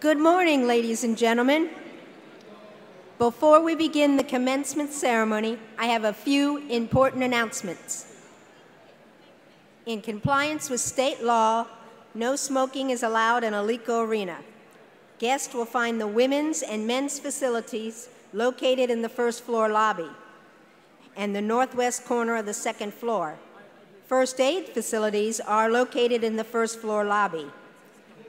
Good morning, ladies and gentlemen. Before we begin the commencement ceremony, I have a few important announcements. In compliance with state law, no smoking is allowed in Alico Arena. Guests will find the women's and men's facilities located in the first floor lobby and the northwest corner of the second floor. First aid facilities are located in the first floor lobby.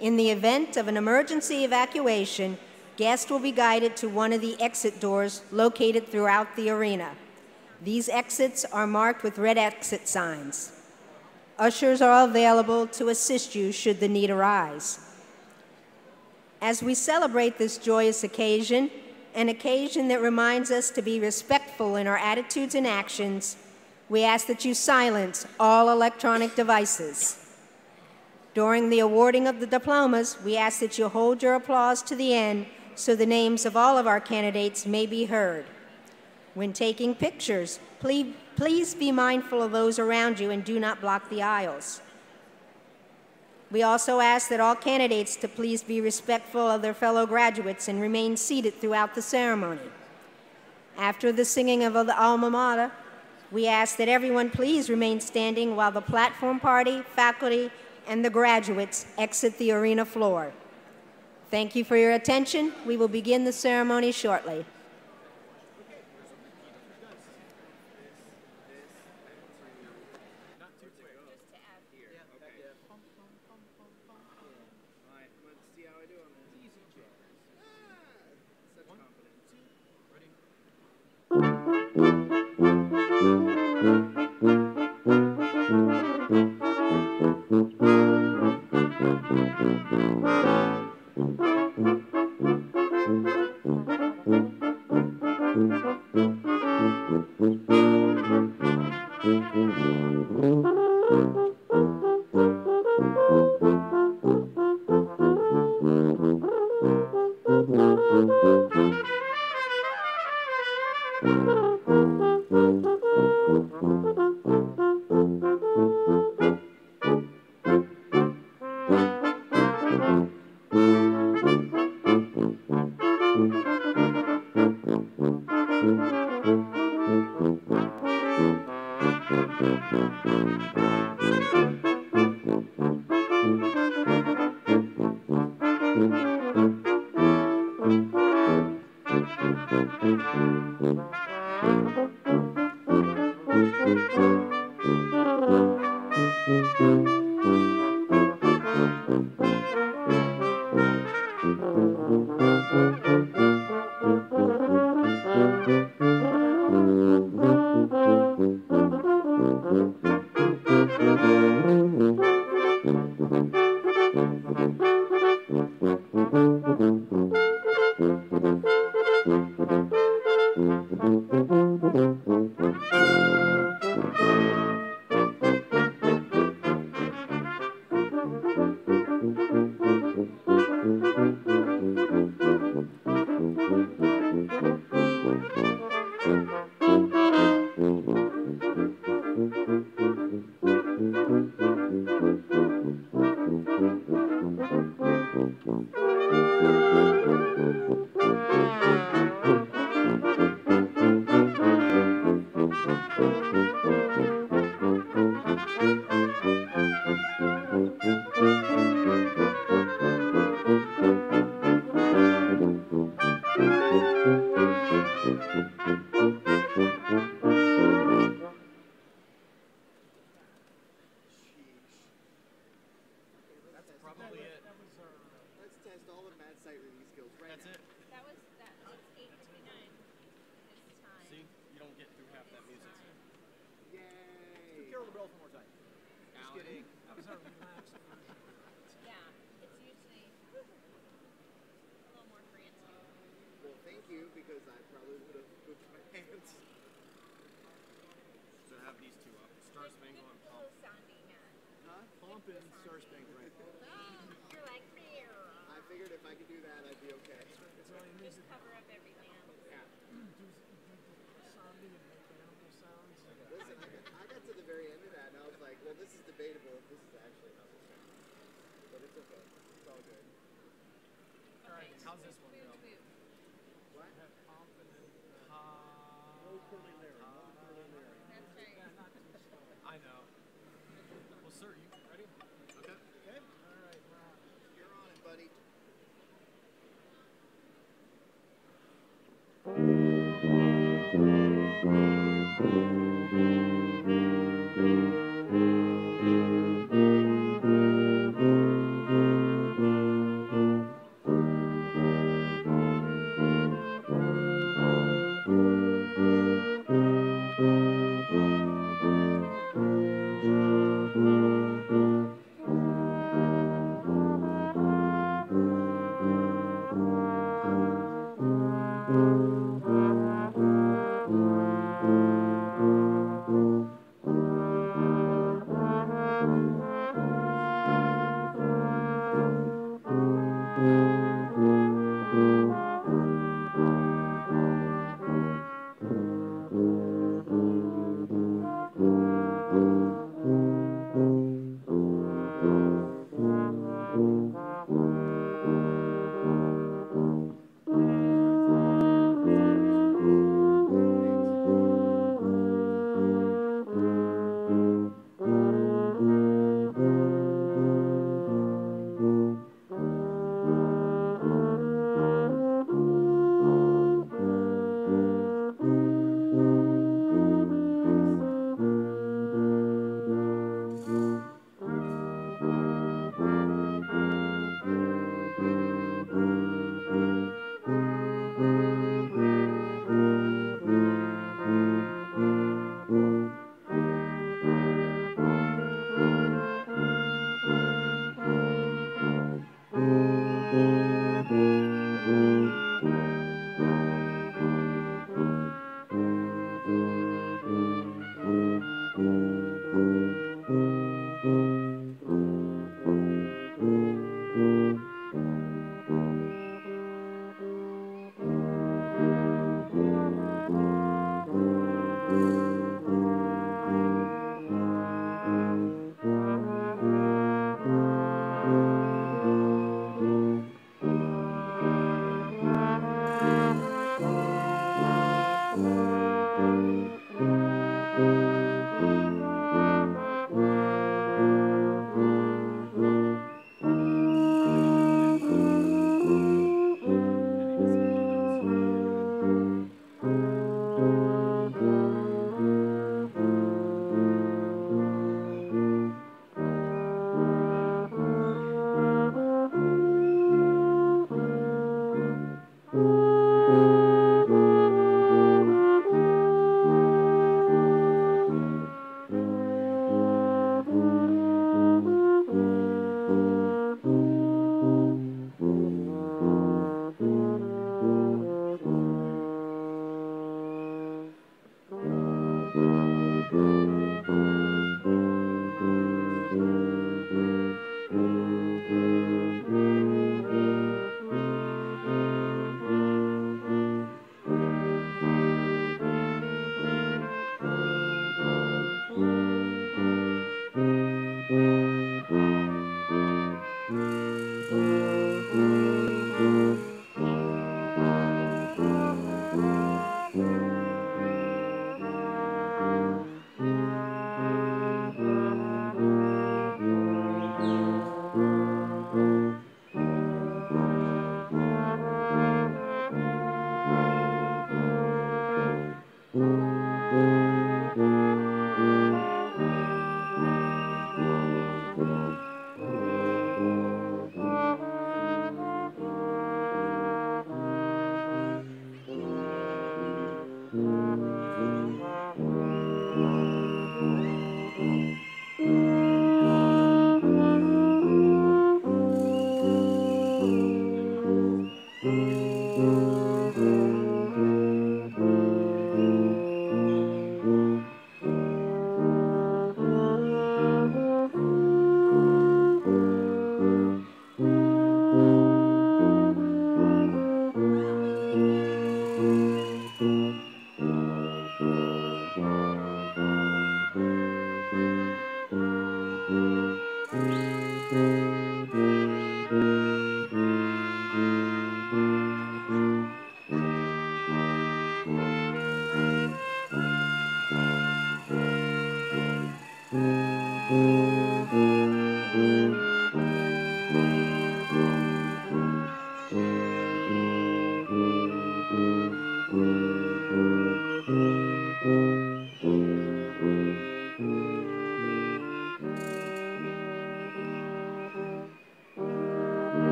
In the event of an emergency evacuation, guests will be guided to one of the exit doors located throughout the arena. These exits are marked with red exit signs. Ushers are available to assist you should the need arise. As we celebrate this joyous occasion, an occasion that reminds us to be respectful in our attitudes and actions, we ask that you silence all electronic devices. During the awarding of the diplomas, we ask that you hold your applause to the end so the names of all of our candidates may be heard. When taking pictures, please be mindful of those around you and do not block the aisles. We also ask that all candidates to please be respectful of their fellow graduates and remain seated throughout the ceremony. After the singing of the alma mater, we ask that everyone please remain standing while the platform party, faculty, and the graduates exit the arena floor. Thank you for your attention. We will begin the ceremony shortly.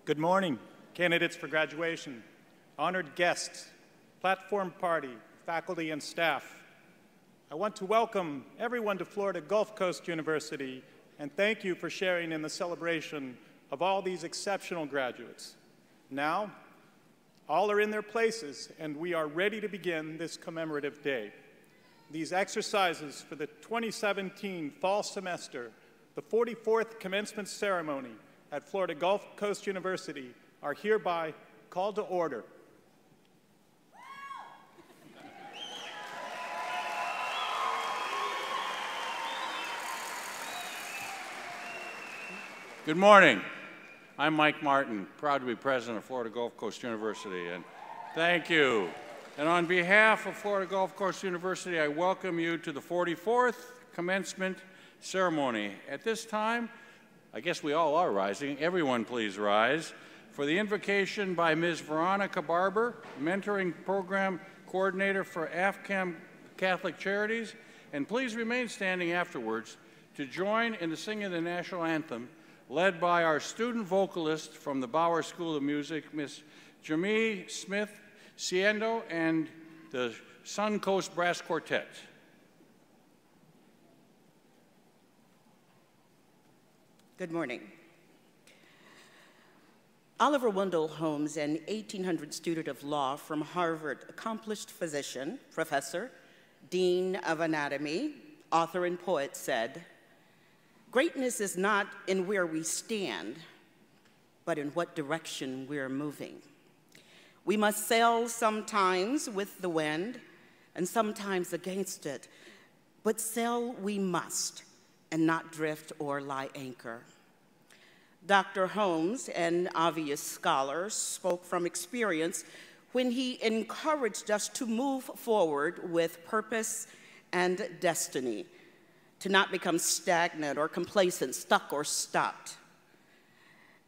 Good morning, candidates for graduation, honored guests, platform party, faculty, and staff. I want to welcome everyone to Florida Gulf Coast University and thank you for sharing in the celebration of all these exceptional graduates. Now, all are in their places and we are ready to begin this commemorative day. These exercises for the 2017 fall semester, the 44th commencement ceremony at Florida Gulf Coast University, are hereby called to order. Good morning. I'm Mike Martin, proud to be president of Florida Gulf Coast University, and thank you. And on behalf of Florida Gulf Coast University, I welcome you to the 44th commencement ceremony. At this time, I guess we all are rising. Everyone please rise for the invocation by Ms. Veronica Barber, Mentoring Program Coordinator for AFCAM Catholic Charities, and please remain standing afterwards to join in the singing of the national anthem, led by our student vocalist from the Bauer School of Music, Ms. Jamie Smith Siendo, and the Suncoast Brass Quartet. Good morning. Oliver Wendell Holmes, an 1800 student of law from Harvard, accomplished physician, professor, dean of anatomy, author, and poet, said, "Greatness is not in where we stand, but in what direction we're moving. We must sail sometimes with the wind and sometimes against it, but sail we must and not drift or lie anchor." Dr. Holmes, an obvious scholar, spoke from experience when he encouraged us to move forward with purpose and destiny, to not become stagnant or complacent, stuck or stopped.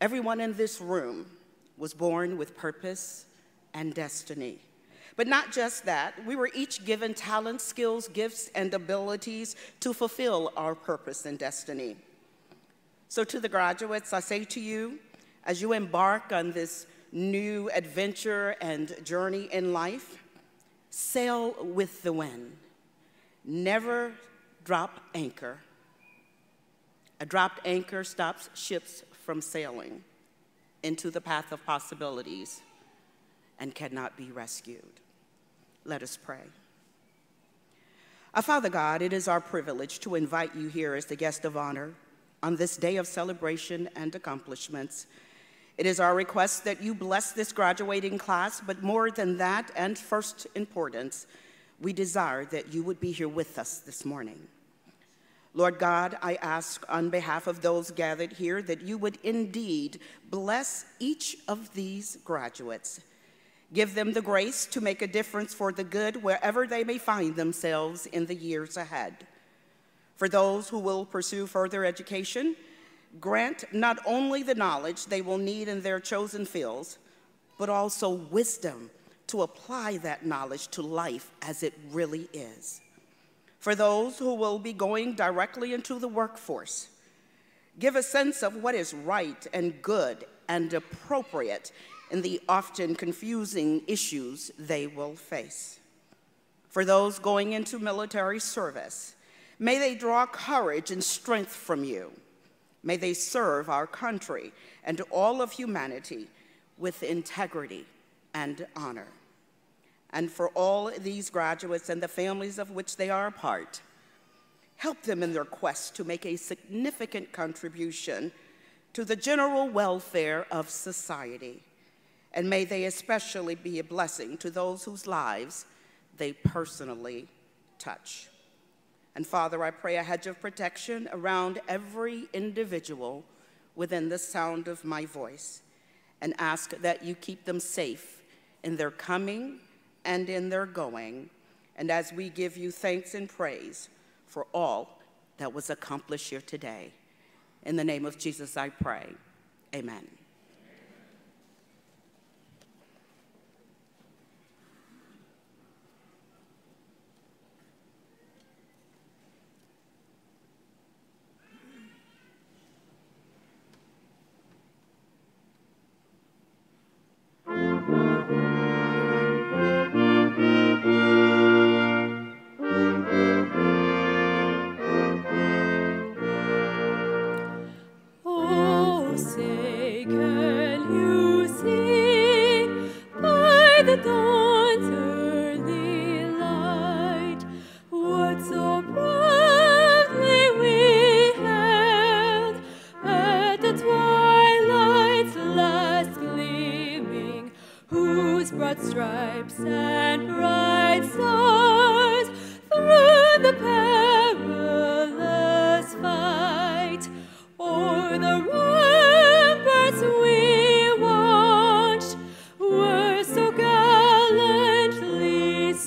Everyone in this room was born with purpose and destiny. But not just that, we were each given talents, skills, gifts, and abilities to fulfill our purpose and destiny. So to the graduates, I say to you, as you embark on this new adventure and journey in life, sail with the wind. Never drop anchor. A dropped anchor stops ships from sailing into the path of possibilities and cannot be rescued. Let us pray. Our Father God, it is our privilege to invite you here as the guest of honor on this day of celebration and accomplishments. It is our request that you bless this graduating class, but more than that, and first importance, we desire that you would be here with us this morning. Lord God, I ask on behalf of those gathered here that you would indeed bless each of these graduates. Give them the grace to make a difference for the good wherever they may find themselves in the years ahead. For those who will pursue further education, grant not only the knowledge they will need in their chosen fields, but also wisdom to apply that knowledge to life as it really is. For those who will be going directly into the workforce, give a sense of what is right and good and appropriate in the often confusing issues they will face. For those going into military service, may they draw courage and strength from you. May they serve our country and all of humanity with integrity and honor. And for all these graduates and the families of which they are a part, help them in their quest to make a significant contribution to the general welfare of society. And may they especially be a blessing to those whose lives they personally touch. And Father, I pray a hedge of protection around every individual within the sound of my voice, and ask that you keep them safe in their coming and in their going. And as we give you thanks and praise for all that was accomplished here today, in the name of Jesus I pray, amen.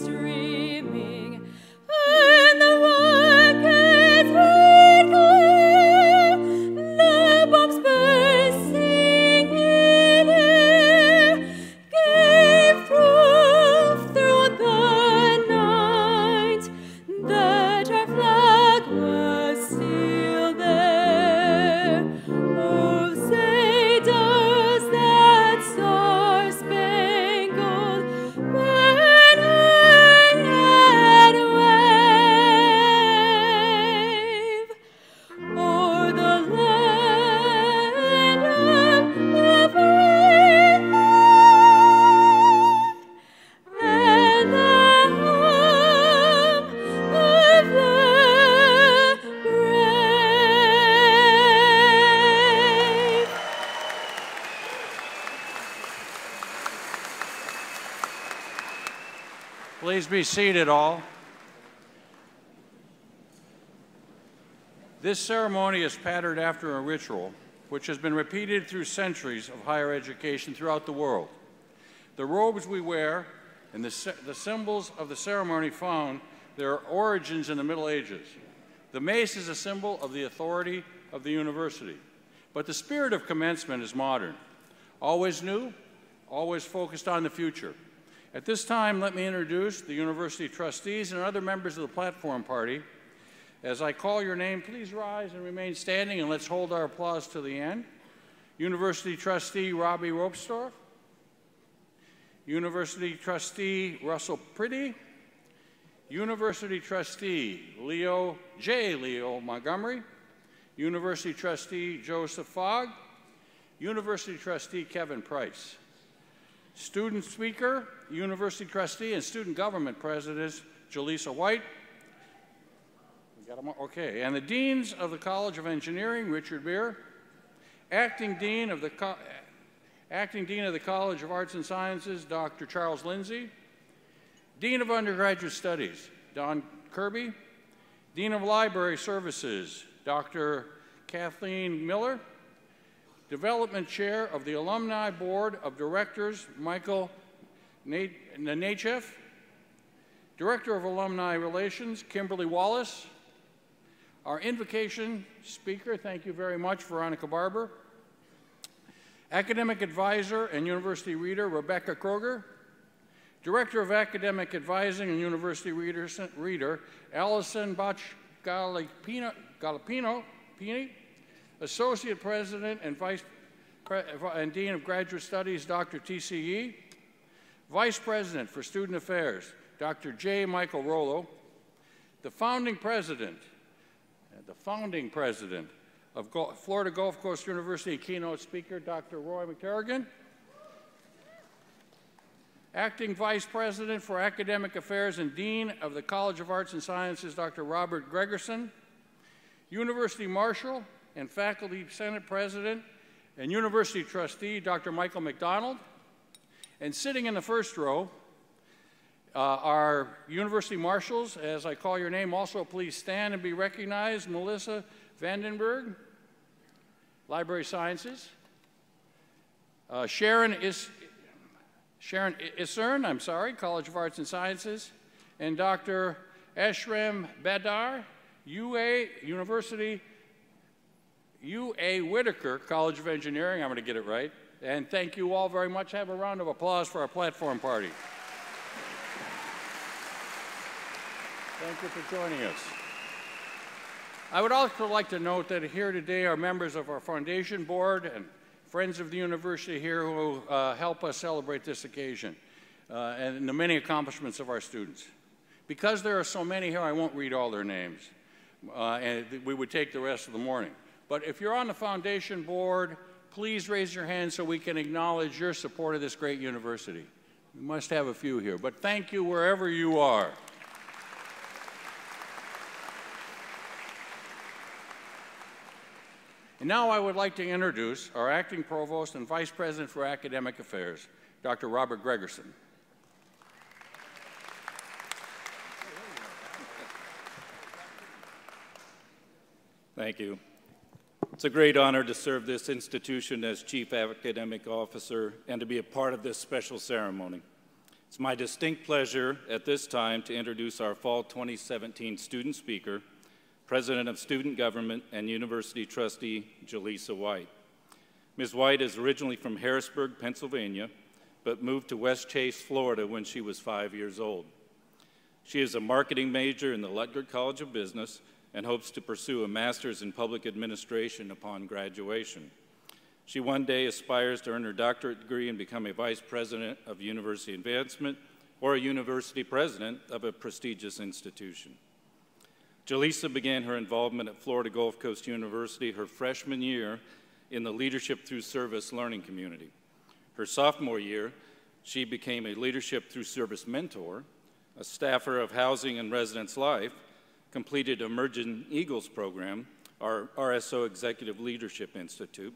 streaming, and the rockets red glare, the bombs bursting in air, gave proof through the night that our flag was still there. Oh, say does that star-spangled banner yet wave o'er the land of free and the home of the brave. Please be seated, all. This ceremony is patterned after a ritual which has been repeated through centuries of higher education throughout the world. The robes we wear and the symbols of the ceremony found their origins in the Middle Ages. The mace is a symbol of the authority of the university. But the spirit of commencement is modern, always new, always focused on the future. At this time, let me introduce the university trustees and other members of the platform party. As I call your name, please rise and remain standing, and let's hold our applause to the end. University trustee Robbie Ropestorff, University trustee Russell Priddy, University trustee Leo Montgomery, University trustee Joseph Fogg, University trustee Kevin Price. Student speaker, University trustee and student government president Jaleesa White. We got them all? Okay. And the deans of the College of Engineering, Richard Beer. Acting dean of the College of Arts and Sciences, Dr. Charles Lindsay. Dean of Undergraduate Studies, Don Kirby. Dean of Library Services, Dr. Kathleen Miller. Development Chair of the Alumni Board of Directors, Michael Nachev. Director of Alumni Relations, Kimberly Wallace. Our invocation speaker, thank you very much, Veronica Barber. Academic Advisor and University Reader, Rebecca Kroger. Director of Academic Advising and University Reader, Allison Galapino. Associate President and Dean of Graduate Studies, Dr. T.C. Yee. Vice President for Student Affairs, Dr. J. Michael Rollo. The founding president of Florida Gulf Coast University keynote speaker, Dr. Roy McCarrigan. Acting Vice President for Academic Affairs and Dean of the College of Arts and Sciences, Dr. Robert Gregerson. University Marshal and Faculty Senate President and University Trustee, Dr. Michael McDonald. And sitting in the first row are University Marshals. As I call your name, also please stand and be recognized. Melissa Vandenberg, Library Sciences. Sharon Isern, College of Arts and Sciences. And Dr. Eshrem Badar, UA Whitaker, College of Engineering. I'm going to get it right. And thank you all very much. Have a round of applause for our platform party. Thank you for joining us. I would also like to note that here today are members of our foundation board and friends of the university here who help us celebrate this occasion and the many accomplishments of our students. Because there are so many here, I won't read all their names, and we would take the rest of the morning. But if you're on the foundation board, please raise your hand so we can acknowledge your support of this great university. We must have a few here, but thank you wherever you are. And now I would like to introduce our acting provost and vice president for academic affairs, Dr. Robert Gregerson. Thank you. It's a great honor to serve this institution as Chief Academic Officer and to be a part of this special ceremony. It's my distinct pleasure at this time to introduce our Fall 2017 student speaker, President of Student Government and University Trustee, Jaleesa White. Ms. White is originally from Harrisburg, Pennsylvania, but moved to West Chase, Florida when she was 5 years old. She is a marketing major in the Lutgert College of Business and hopes to pursue a master's in public administration upon graduation. She one day aspires to earn her doctorate degree and become a vice president of university advancement or a university president of a prestigious institution. Jaleesa began her involvement at Florida Gulf Coast University her freshman year in the Leadership Through Service learning community. Her sophomore year, she became a Leadership Through Service mentor, a staffer of Housing and Residence Life, completed Emerging Eagles program, our RSO Executive Leadership Institute,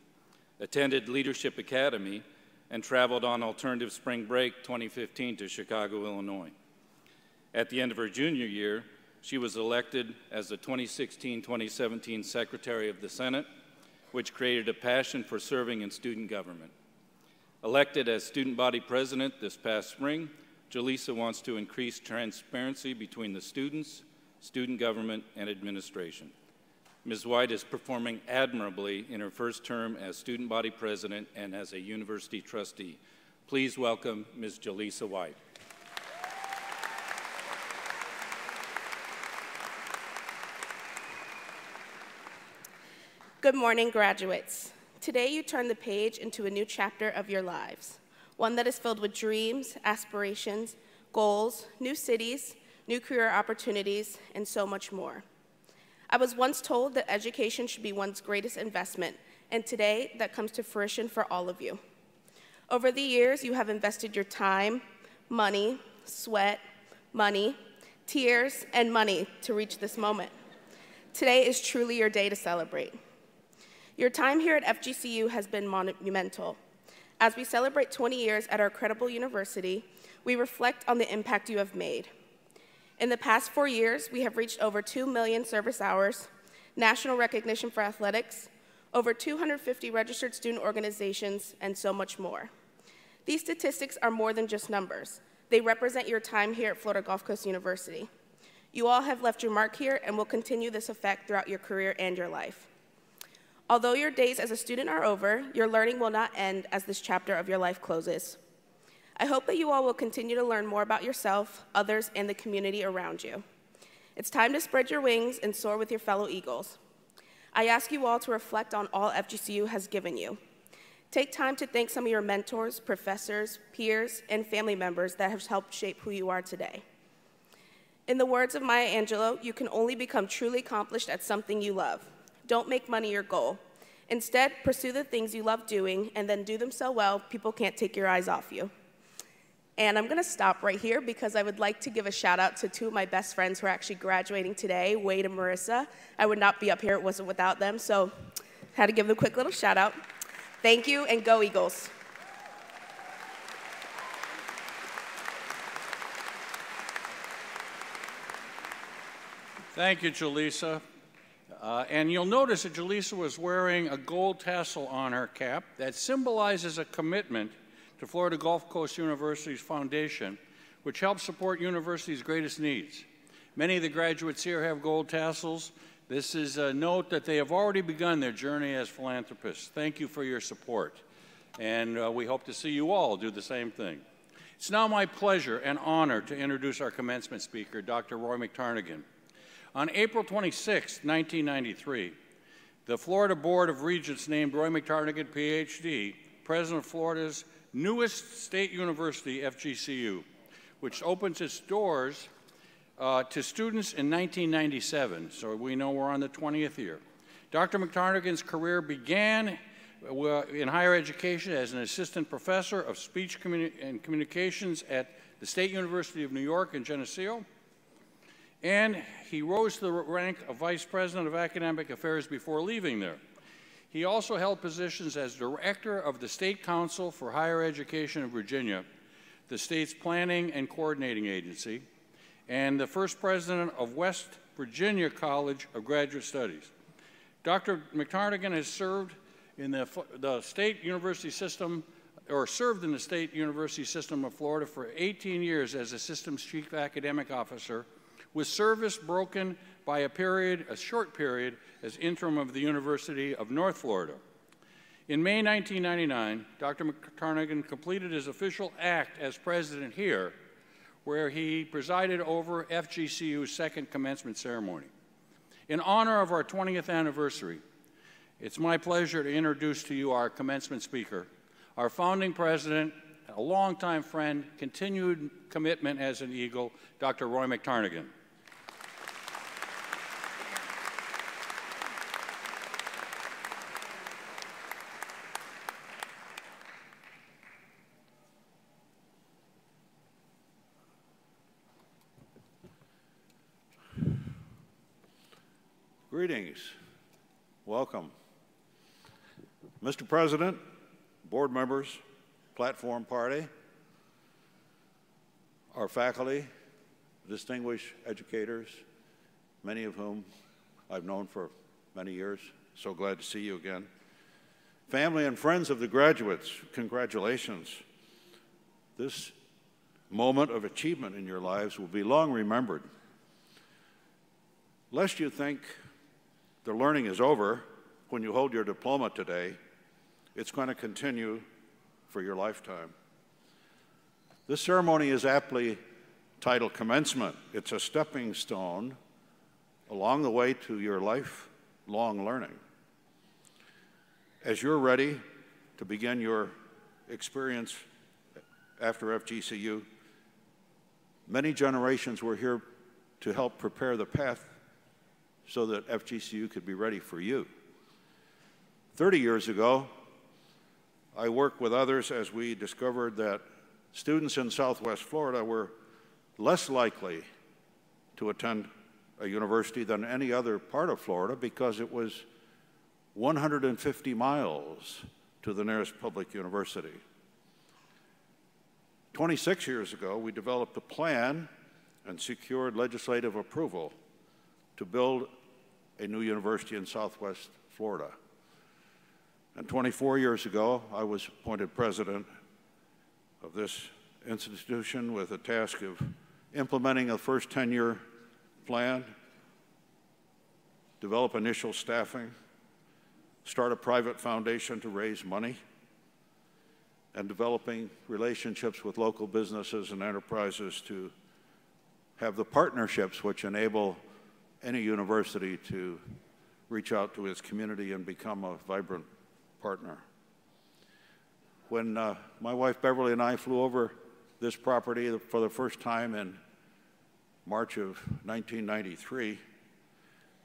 attended Leadership Academy, and traveled on Alternative Spring Break 2015 to Chicago, Illinois. At the end of her junior year, she was elected as the 2016-2017 Secretary of the Senate, which created a passion for serving in student government. Elected as student body president this past spring, Jaleesa wants to increase transparency between the students, student government, and administration. Ms. White is performing admirably in her first term as student body president and as a university trustee. Please welcome Ms. Jaleesa White. Good morning, graduates. Today you turn the page into a new chapter of your lives, one that is filled with dreams, aspirations, goals, new cities, new career opportunities, and so much more. I was once told that education should be one's greatest investment, and today that comes to fruition for all of you. Over the years, you have invested your time, money, sweat, money, tears, and money to reach this moment. Today is truly your day to celebrate. Your time here at FGCU has been monumental. As we celebrate 20 years at our credible university, we reflect on the impact you have made. In the past 4 years, we have reached over 2 million service hours, national recognition for athletics, over 250 registered student organizations, and so much more. These statistics are more than just numbers. They represent your time here at Florida Gulf Coast University. You all have left your mark here and will continue this effect throughout your career and your life. Although your days as a student are over, your learning will not end as this chapter of your life closes. I hope that you all will continue to learn more about yourself, others, and the community around you. It's time to spread your wings and soar with your fellow Eagles. I ask you all to reflect on all FGCU has given you. Take time to thank some of your mentors, professors, peers, and family members that have helped shape who you are today. In the words of Maya Angelou, you can only become truly accomplished at something you love. Don't make money your goal. Instead, pursue the things you love doing and then do them so well people can't take your eyes off you. And I'm going to stop right here because I would like to give a shout out to two of my best friends who are actually graduating today, Wade and Marissa. I would not be up here if it wasn't without them, so I had to give them a quick little shout out. Thank you, and go Eagles. Thank you, Jaleesa. And you'll notice that Jaleesa was wearing a gold tassel on her cap that symbolizes a commitment to Florida Gulf Coast University's foundation, which helps support university's greatest needs. Many of the graduates here have gold tassels. This is a note that they have already begun their journey as philanthropists. Thank you for your support, and we hope to see you all do the same thing. It's now my pleasure and honor to introduce our commencement speaker, Dr. Roy McTarnigan. On April 26, 1993, the Florida Board of Regents named Roy McTarnigan, PhD, president of Florida's newest state university, FGCU, which opens its doors to students in 1997, so we know we're on the 20th year. Dr. McTarnigan's career began in higher education as an assistant professor of speech and communications at the State University of New York in Geneseo, and he rose to the rank of vice president of academic affairs before leaving there. He also held positions as director of the State Council for Higher Education in Virginia, the state's planning and coordinating agency, and the first president of West Virginia College of Graduate Studies. Dr. McTarnigan has served in the state university system served in the State University System of Florida for 18 years as a Systems Chief Academic Officer, with service broken by a short period as interim of the University of North Florida. In May 1999, Dr. McTarnigan completed his official act as president here, where he presided over FGCU's second commencement ceremony. In honor of our 20th anniversary, it's my pleasure to introduce to you our commencement speaker, our founding president, a longtime friend, continued commitment as an Eagle, Dr. Roy McTarnigan. Greetings. Welcome. Mr. President, board members, platform party, our faculty, distinguished educators, many of whom I've known for many years. So glad to see you again. Family and friends of the graduates, congratulations. This moment of achievement in your lives will be long remembered. Lest you think the learning is over when you hold your diploma today, it's going to continue for your lifetime. This ceremony is aptly titled Commencement. It's a stepping stone along the way to your lifelong learning. As you're ready to begin your experience after FGCU, many generations were here to help prepare the path so that FGCU could be ready for you. 30 years ago, I worked with others as we discovered that students in Southwest Florida were less likely to attend a university than any other part of Florida because it was 150 miles to the nearest public university. 26 years ago, we developed a plan and secured legislative approval to build a new university in Southwest Florida. And 24 years ago, I was appointed president of this institution with the task of implementing a first 10-year plan, develop initial staffing, start a private foundation to raise money, and developing relationships with local businesses and enterprises to have the partnerships which enable any university to reach out to its community and become a vibrant partner. When my wife Beverly and I flew over this property for the first time in March of 1993,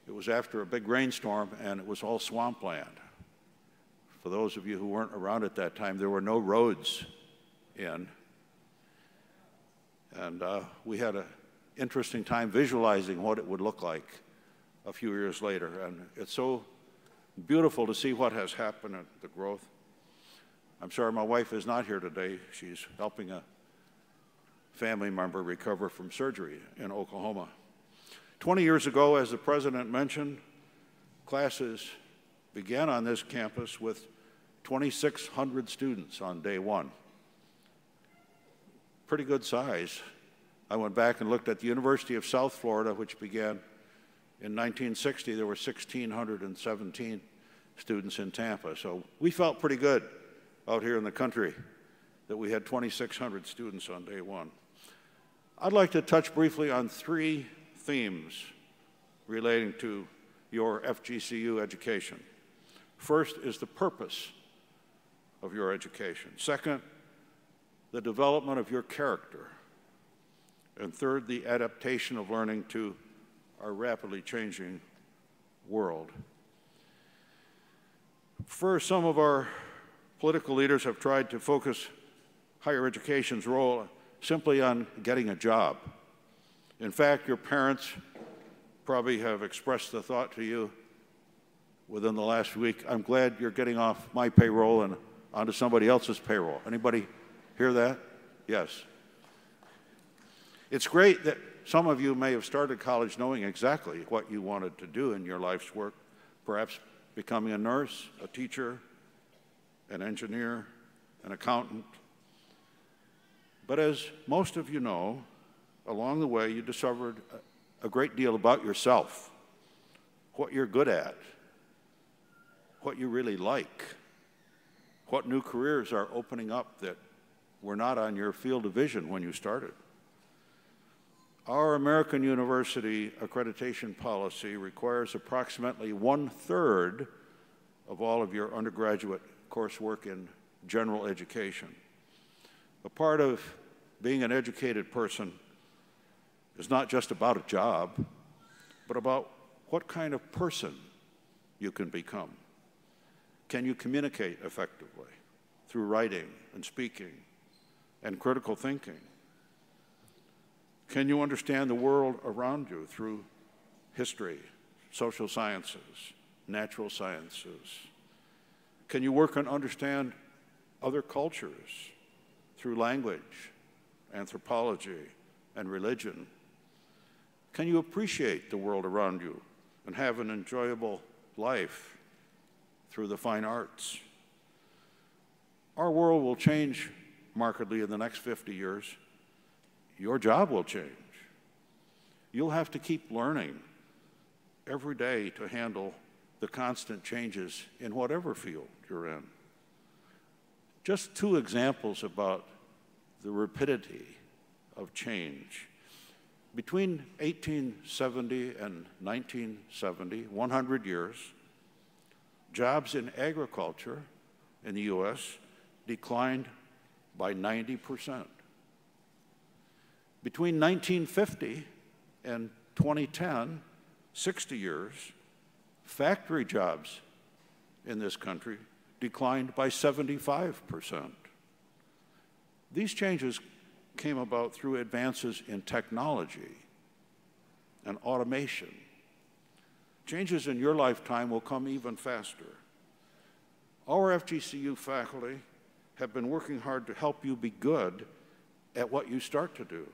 it was after a big rainstorm and it was all swampland. For those of you who weren't around at that time, there were no roads in. And we had an interesting time visualizing what it would look like a few years later. And it's so beautiful to see what has happened and the growth. I'm sorry my wife is not here today. She's helping a family member recover from surgery in Oklahoma. 20 years ago, as the president mentioned, classes began on this campus with 2,600 students on day one. Pretty good size. I went back and looked at the University of South Florida, which began in 1960. There were 1,617 students in Tampa. So we felt pretty good out here in the country that we had 2,600 students on day one. I'd like to touch briefly on three themes relating to your FGCU education. First is the purpose of your education. Second, the development of your character. And third, the adaptation of learning to our rapidly changing world. First, some of our political leaders have tried to focus higher education's role simply on getting a job. In fact, your parents probably have expressed the thought to you within the last week, I'm glad you're getting off my payroll and onto somebody else's payroll. Anybody hear that? Yes. It's great that some of you may have started college knowing exactly what you wanted to do in your life's work, perhaps becoming a nurse, a teacher, an engineer, an accountant. But as most of you know, along the way you discovered a great deal about yourself, what you're good at, what you really like, what new careers are opening up that were not on your field of vision when you started. Our American university accreditation policy requires approximately 1/3 of all of your undergraduate coursework in general education. A part of being an educated person is not just about a job, but about what kind of person you can become. Can you communicate effectively through writing and speaking and critical thinking? Can you understand the world around you through history, social sciences, natural sciences? Can you work and understand other cultures through language, anthropology, and religion? Can you appreciate the world around you and have an enjoyable life through the fine arts? Our world will change markedly in the next 50 years. Your job will change. You'll have to keep learning every day to handle the constant changes in whatever field you're in. Just 2 examples about the rapidity of change. Between 1870 and 1970, 100 years, jobs in agriculture in the U.S. declined by 90%. Between 1950 and 2010, 60 years, factory jobs in this country declined by 75%. These changes came about through advances in technology and automation. Changes in your lifetime will come even faster. Our FGCU faculty have been working hard to help you be good at what you start to do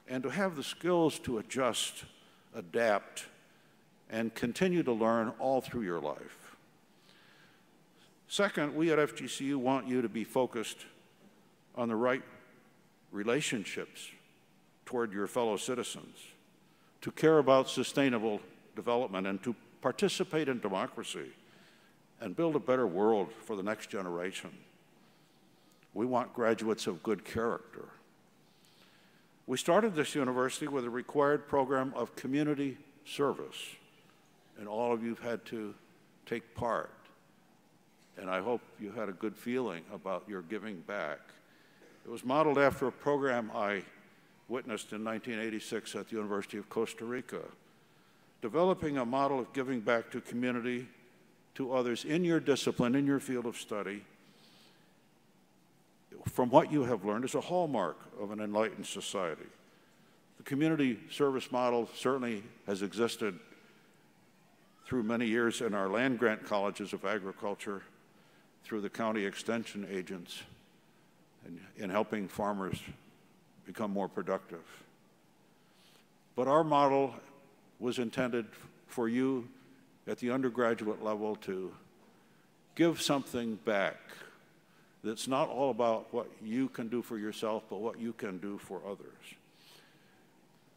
and to have the skills to adjust, adapt, and continue to learn all through your life. Second, we at FGCU want you to be focused on the right relationships toward your fellow citizens, to care about sustainable development, and to participate in democracy and build a better world for the next generation. We want graduates of good character. We started this university with a required program of community service, and all of you have had to take part. And I hope you had a good feeling about your giving back. It was modeled after a program I witnessed in 1986 at the University of Costa Rica, developing a model of giving back to community, to others in your discipline, in your field of study, from what you have learned is a hallmark of an enlightened society. The community service model certainly has existed through many years in our land-grant colleges of agriculture, through the county extension agents, and in helping farmers become more productive. But our model was intended for you at the undergraduate level to give something back that's not all about what you can do for yourself, but what you can do for others.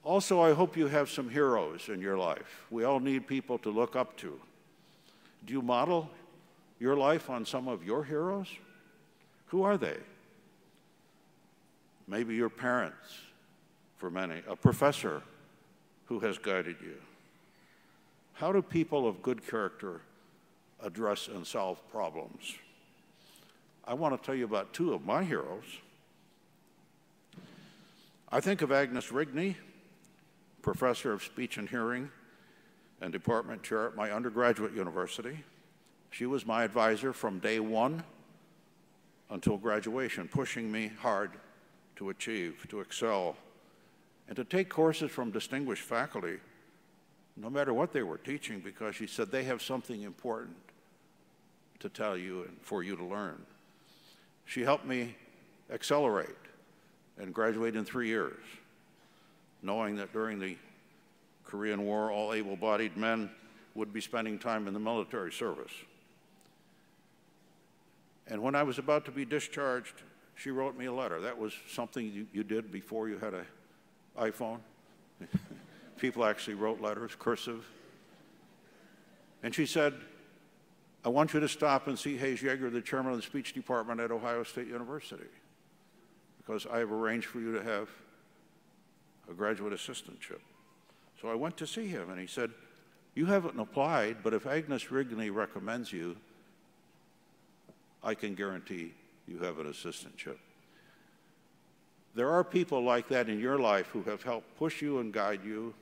Also, I hope you have some heroes in your life. We all need people to look up to. Do you model your life on some of your heroes? Who are they? Maybe your parents, for many, a professor who has guided you. How do people of good character address and solve problems? I want to tell you about 2 of my heroes. I think of Agnes Rigney, professor of speech and hearing and department chair at my undergraduate university. She was my advisor from day 1 until graduation, pushing me hard to achieve, to excel, and to take courses from distinguished faculty, no matter what they were teaching, because she said they have something important to tell you and for you to learn. She helped me accelerate and graduate in 3 years, knowing that during the Korean War, all able-bodied men would be spending time in the military service. And when I was about to be discharged, she wrote me a letter. That was something you did before you had an iPhone. People actually wrote letters, cursive. And she said, I want you to stop and see Hayes Yeager, the chairman of the speech department at Ohio State University, because I have arranged for you to have a graduate assistantship. So I went to see him, and he said, you haven't applied, but if Agnes Rigney recommends you, I can guarantee you have an assistantship. There are people like that in your life who have helped push you and guide you.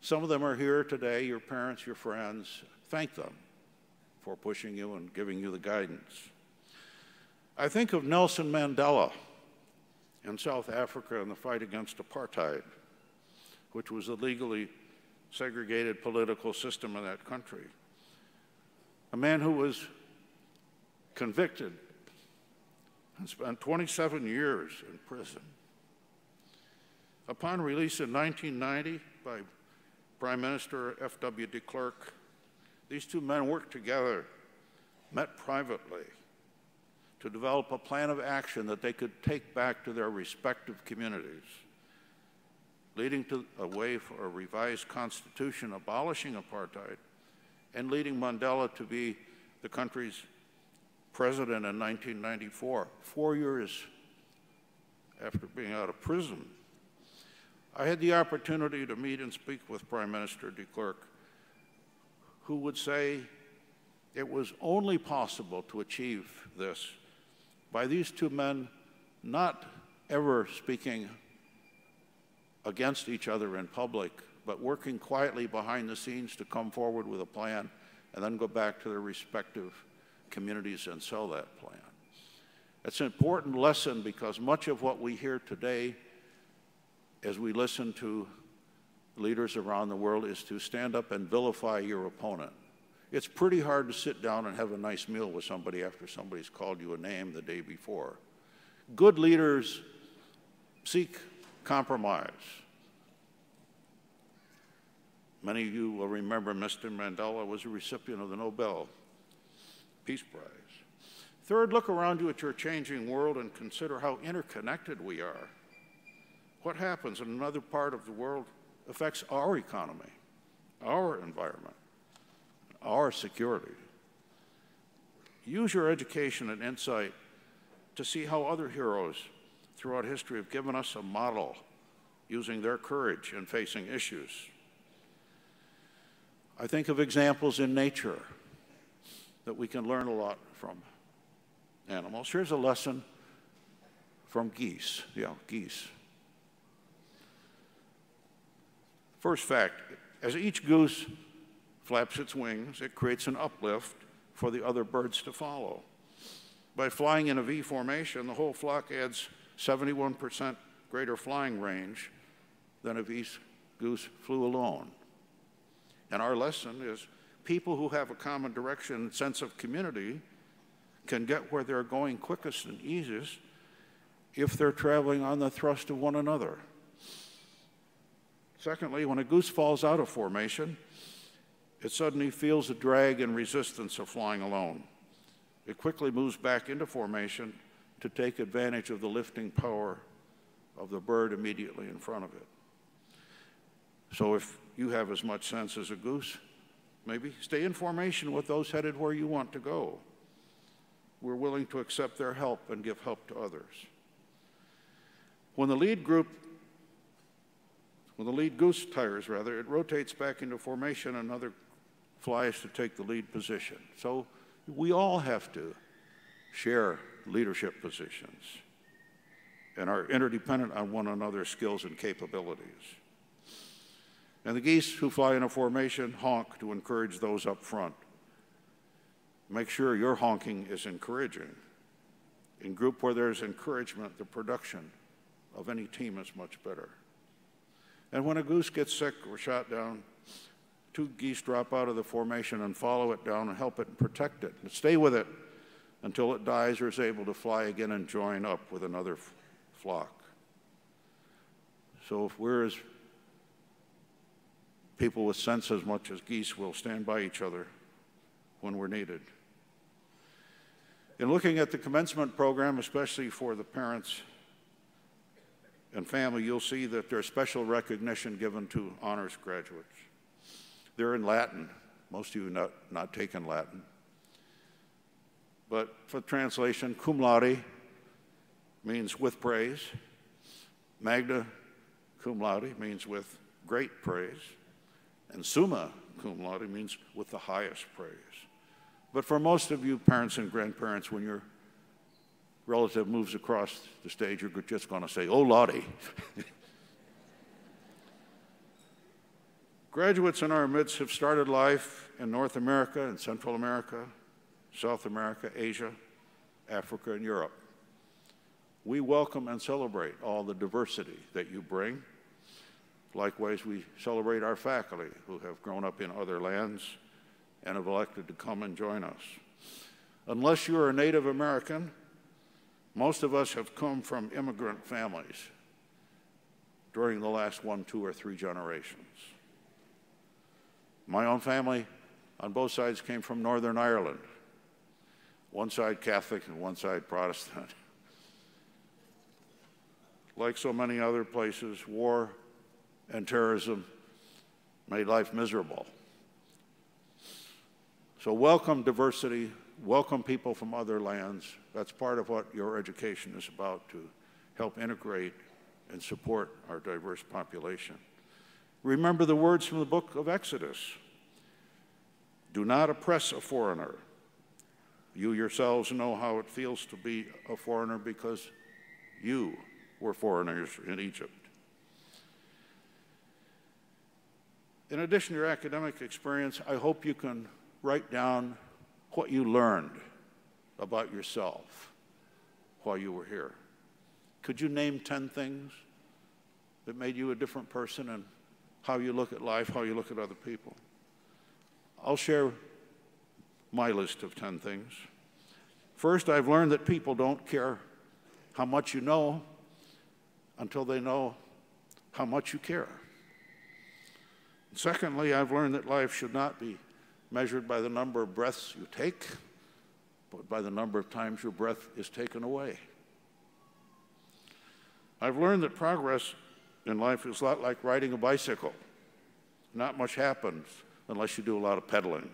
Some of them are here today, your parents, your friends. Thank them for pushing you and giving you the guidance. I think of Nelson Mandela in South Africa in the fight against apartheid, which was a legally segregated political system in that country. A man who was convicted and spent 27 years in prison. Upon release in 1990 by Prime Minister F.W. de Klerk, these two men worked together, met privately, to develop a plan of action that they could take back to their respective communities, leading to a way for a revised constitution abolishing apartheid and leading Mandela to be the country's president in 1994, 4 years after being out of prison. I had the opportunity to meet and speak with Prime Minister de Klerk, who would say it was only possible to achieve this by these two men not ever speaking against each other in public, but working quietly behind the scenes to come forward with a plan and then go back to their respective communities and sell that plan. It's an important lesson because much of what we hear today as we listen to leaders around the world is to stand up and vilify your opponent. It's pretty hard to sit down and have a nice meal with somebody after somebody's called you a name the day before. Good leaders seek compromise. Many of you will remember Mr. Mandela was a recipient of the Nobel Peace Prize. Third, look around you at your changing world and consider how interconnected we are. What happens in another part of the world affects our economy, our environment, our security. Use your education and insight to see how other heroes throughout history have given us a model using their courage in facing issues. I think of examples in nature that we can learn a lot from animals. Here's a lesson from geese. Yeah, geese. First fact, as each goose flaps its wings, it creates an uplift for the other birds to follow. By flying in a V formation, the whole flock adds 71% greater flying range than if each goose flew alone. And our lesson is people who have a common direction and sense of community can get where they're going quickest and easiest if they're traveling on the thrust of one another. Secondly, when a goose falls out of formation, it suddenly feels the drag and resistance of flying alone. It quickly moves back into formation to take advantage of the lifting power of the bird immediately in front of it. So if you have as much sense as a goose, maybe stay in formation with those headed where you want to go. We're willing to accept their help and give help to others. When the lead goose tires, it rotates back into formation, another flies to take the lead position. So we all have to share leadership positions and are interdependent on one another's skills and capabilities. And the geese who fly in a formation honk to encourage those up front. Make sure your honking is encouraging. In group where there's encouragement, the production of any team is much better. And when a goose gets sick or shot down, two geese drop out of the formation and follow it down and help it and protect it. And stay with it until it dies or is able to fly again and join up with another flock. So if we're as people with sense as much as geese, will stand by each other when we're needed. In looking at the commencement program, especially for the parents and family, you'll see that there's special recognition given to honors graduates. They're in Latin. Most of you not taken Latin. But for translation, cum laude means with praise. Magna cum laude means with great praise. And summa cum laude means with the highest praise. But for most of you parents and grandparents, when your relative moves across the stage, you're just going to say, oh, laude. Graduates in our midst have started life in North America and Central America, South America, Asia, Africa, and Europe. We welcome and celebrate all the diversity that you bring. Likewise, we celebrate our faculty who have grown up in other lands and have elected to come and join us. Unless you're a Native American, most of us have come from immigrant families during the last 1, 2, or 3 generations. My own family on both sides came from Northern Ireland. One side Catholic and one side Protestant. Like so many other places, war and terrorism made life miserable. So welcome diversity, welcome people from other lands. That's part of what your education is about, to help integrate and support our diverse population. Remember the words from the book of Exodus. Do not oppress a foreigner. You yourselves know how it feels to be a foreigner because you were foreigners in Egypt. In addition to your academic experience, I hope you can write down what you learned about yourself while you were here. Could you name 10 things that made you a different person and how you look at life, how you look at other people? I'll share my list of 10 things. First, I've learned that people don't care how much you know until they know how much you care. Secondly, I've learned that life should not be measured by the number of breaths you take, but by the number of times your breath is taken away. I've learned that progress in life is a lot like riding a bicycle. Not much happens unless you do a lot of pedaling.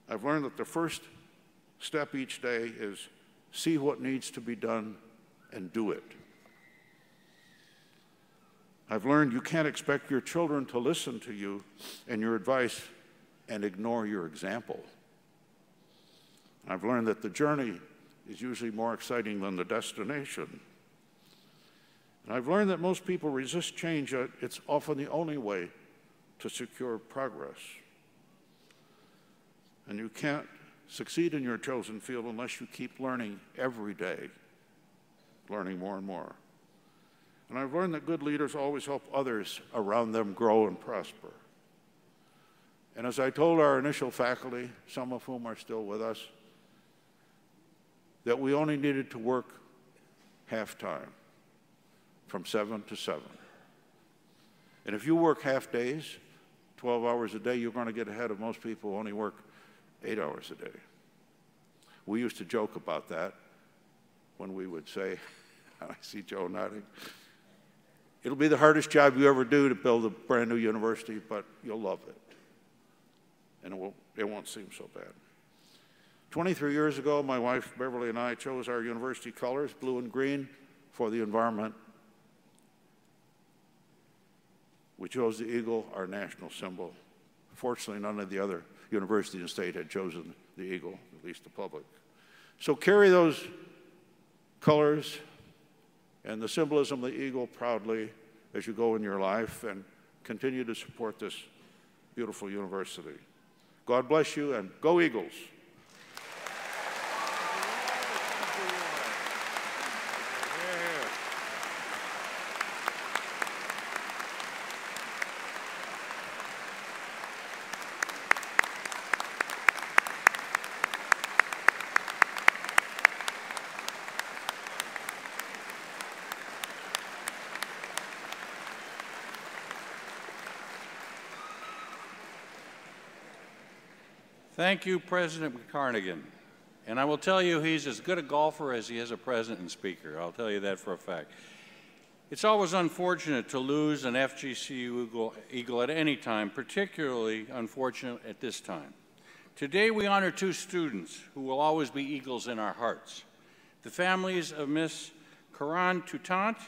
I've learned that the first step each day is see what needs to be done and do it. I've learned you can't expect your children to listen to you and your advice and ignore your example. I've learned that the journey is usually more exciting than the destination. And I've learned that most people resist change, yet it's often the only way to secure progress. And you can't succeed in your chosen field unless you keep learning every day, learning more and more. And I've learned that good leaders always help others around them grow and prosper. And as I told our initial faculty, some of whom are still with us, that we only needed to work half-time, from 7 to 7. And if you work half days, 12 hours a day, you're going to get ahead of most people who only work 8 hours a day. We used to joke about that when we would say, I see Joe nodding, it'll be the hardest job you ever do to build a brand new university, but you'll love it. And it won't seem so bad. 23 years ago, my wife Beverly and I chose our university colors, blue and green, for the environment. We chose the eagle, our national symbol. Fortunately, none of the other universities in the state had chosen the eagle, at least the public. So carry those colors and the symbolism of the eagle proudly as you go in your life and continue to support this beautiful university. God bless you, and go Eagles. Thank you, President McCarnigan. And I will tell you, he's as good a golfer as he is a president and speaker. I'll tell you that for a fact. It's always unfortunate to lose an FGCU Eagle at any time, particularly unfortunate at this time. Today we honor two students who will always be Eagles in our hearts. The families of Miss Karan Toutant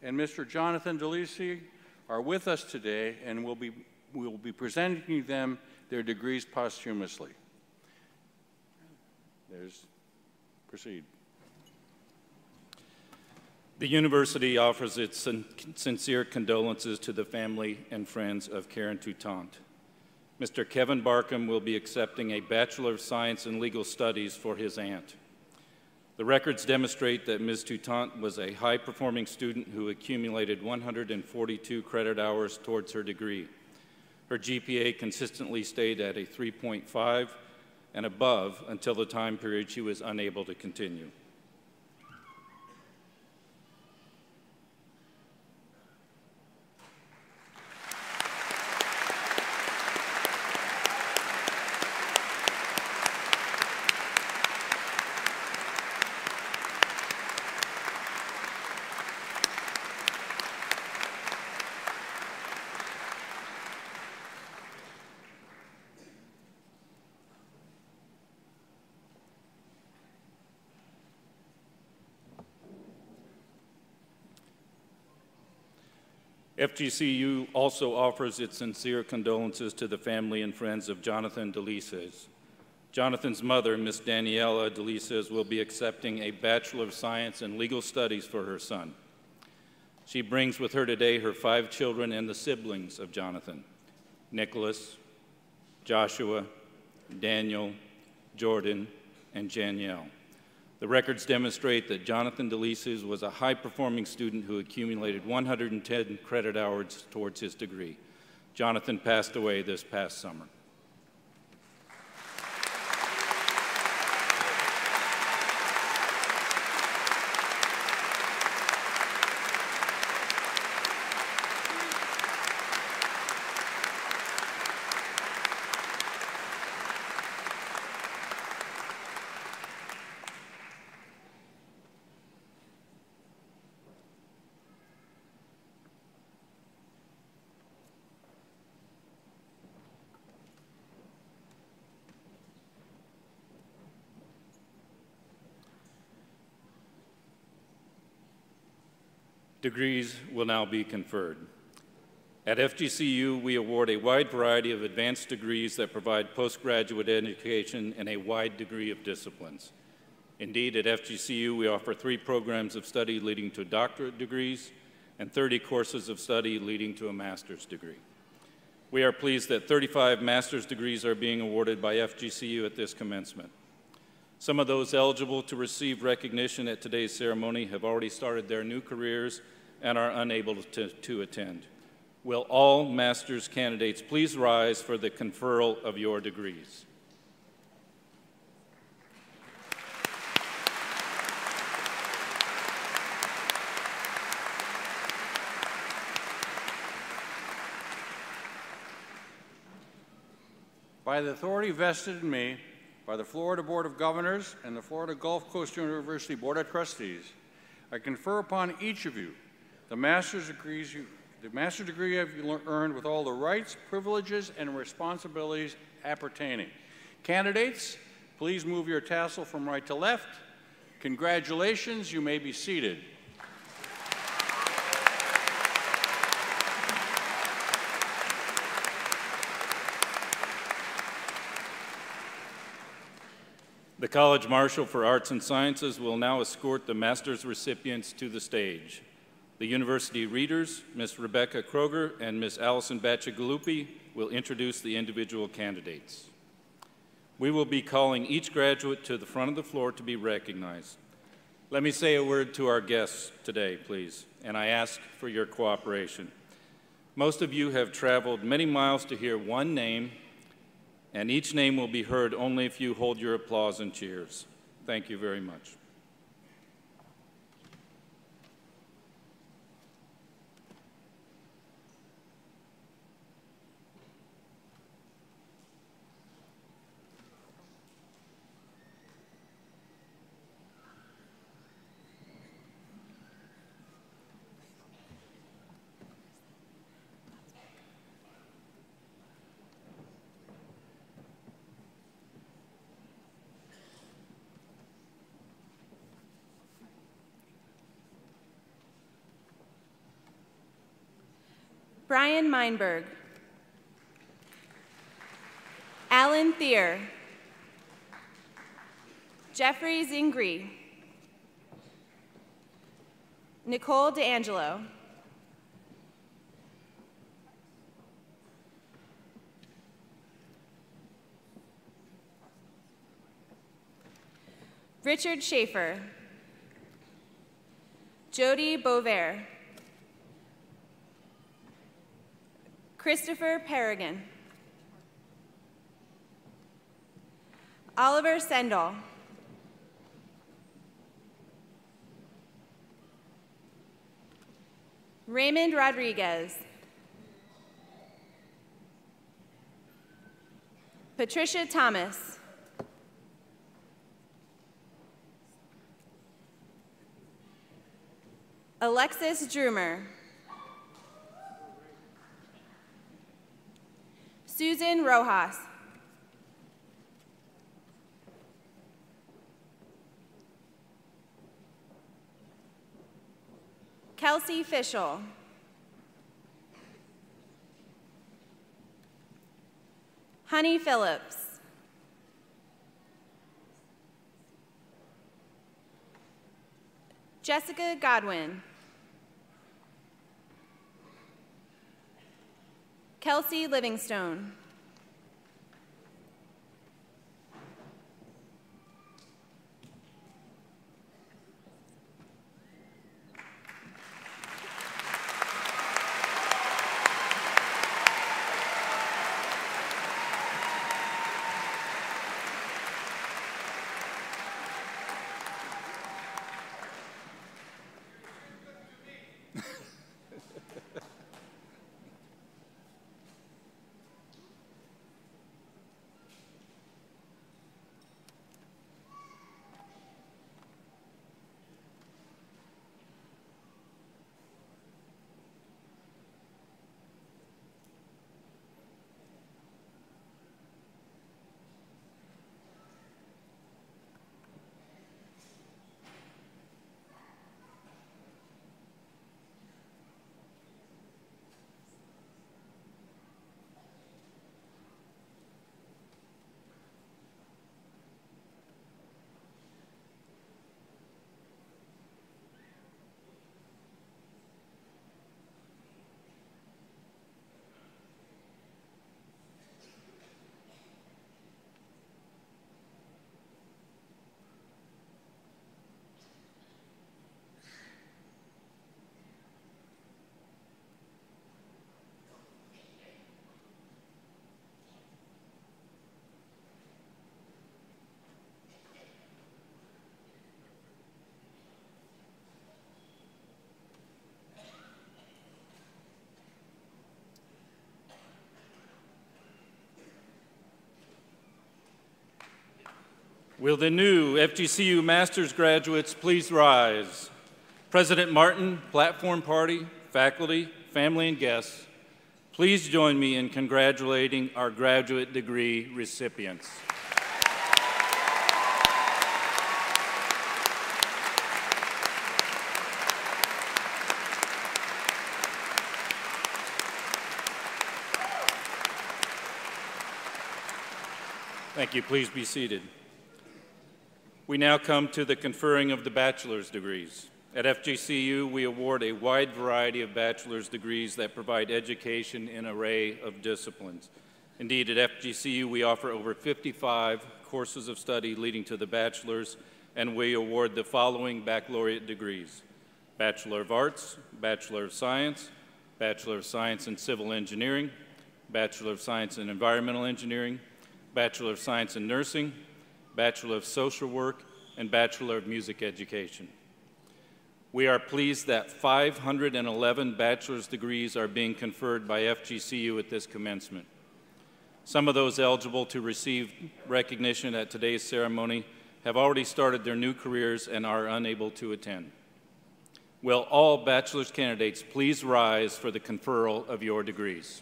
and Mr. Jonathan DeLisi are with us today, and we will be presenting them their degrees posthumously. Proceed. The university offers its sincere condolences to the family and friends of Karen Toutant. Mr. Kevin Barkham will be accepting a Bachelor of Science in Legal Studies for his aunt. The records demonstrate that Ms. Toutant was a high-performing student who accumulated 142 credit hours towards her degree. Her GPA consistently stayed at a 3.5 and above until the time period she was unable to continue. FGCU also offers its sincere condolences to the family and friends of Jonathan DeLisi. Jonathan's mother, Miss Daniela DeLisi, will be accepting a Bachelor of Science in Legal Studies for her son. She brings with her today her 5 children and the siblings of Jonathan: Nicholas, Joshua, Daniel, Jordan, and Janielle. The records demonstrate that Jonathan DeLisi was a high-performing student who accumulated 110 credit hours towards his degree. Jonathan passed away this past summer. Degrees will now be conferred. At FGCU, we award a wide variety of advanced degrees that provide postgraduate education in a wide degree of disciplines. Indeed, at FGCU, we offer 3 programs of study leading to doctorate degrees and 30 courses of study leading to a master's degree. We are pleased that 35 master's degrees are being awarded by FGCU at this commencement. Some of those eligible to receive recognition at today's ceremony have already started their new careers and are unable to attend. Will all master's candidates please rise for the conferral of your degrees? By the authority vested in me by the Florida Board of Governors and the Florida Gulf Coast University Board of Trustees, I confer upon each of you the master's degree you've earned with all the rights, privileges, and responsibilities appertaining. Candidates, please move your tassel from right to left. Congratulations, you may be seated. The College Marshal for Arts and Sciences will now escort the master's recipients to the stage. The university readers, Ms. Rebecca Kroger and Ms. Allison Bacigalupi, will introduce the individual candidates. We will be calling each graduate to the front of the floor to be recognized. Let me say a word to our guests today, please, and I ask for your cooperation. Most of you have traveled many miles to hear one name, and each name will be heard only if you hold your applause and cheers. Thank you very much. Brian Meinberg. Alan Thier. Jeffrey Zingri. Nicole DeAngelo. Richard Schaefer. Jody Bovair. Christopher Perrigan. Oliver Sendall. Raymond Rodriguez. Patricia Thomas. Alexis Drumer. Susan Rojas. Kelsey Fischel. Honey Phillips. Jessica Godwin. Kelsey Livingstone. Will the new FGCU Master's graduates please rise? President Martin, platform party, faculty, family, and guests, please join me in congratulating our graduate degree recipients. Thank you. Please be seated. We now come to the conferring of the bachelor's degrees. At FGCU, we award a wide variety of bachelor's degrees that provide education in an array of disciplines. Indeed, at FGCU, we offer over 55 courses of study leading to the bachelor's, and we award the following baccalaureate degrees: Bachelor of Arts, Bachelor of Science in Civil Engineering, Bachelor of Science in Environmental Engineering, Bachelor of Science in Nursing, Bachelor of Social Work, and Bachelor of Music Education. We are pleased that 511 bachelor's degrees are being conferred by FGCU at this commencement. Some of those eligible to receive recognition at today's ceremony have already started their new careers and are unable to attend. Will all bachelor's candidates please rise for the conferral of your degrees?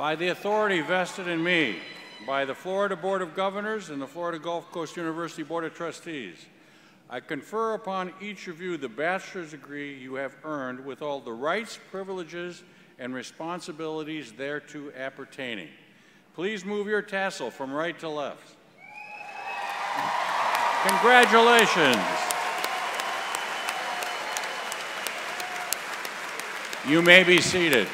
By the authority vested in me by the Florida Board of Governors and the Florida Gulf Coast University Board of Trustees, I confer upon each of you the bachelor's degree you have earned with all the rights, privileges, and responsibilities thereto appertaining. Please move your tassel from right to left. Congratulations. You may be seated.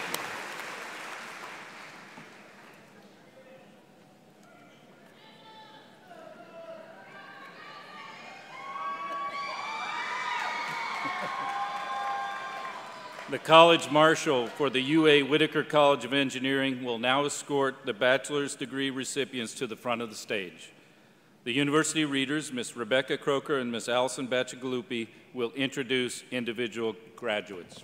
The College Marshal for the UA Whitaker College of Engineering will now escort the bachelor's degree recipients to the front of the stage. The university readers, Ms. Rebecca Croker and Ms. Allison Bacigalupi, will introduce individual graduates.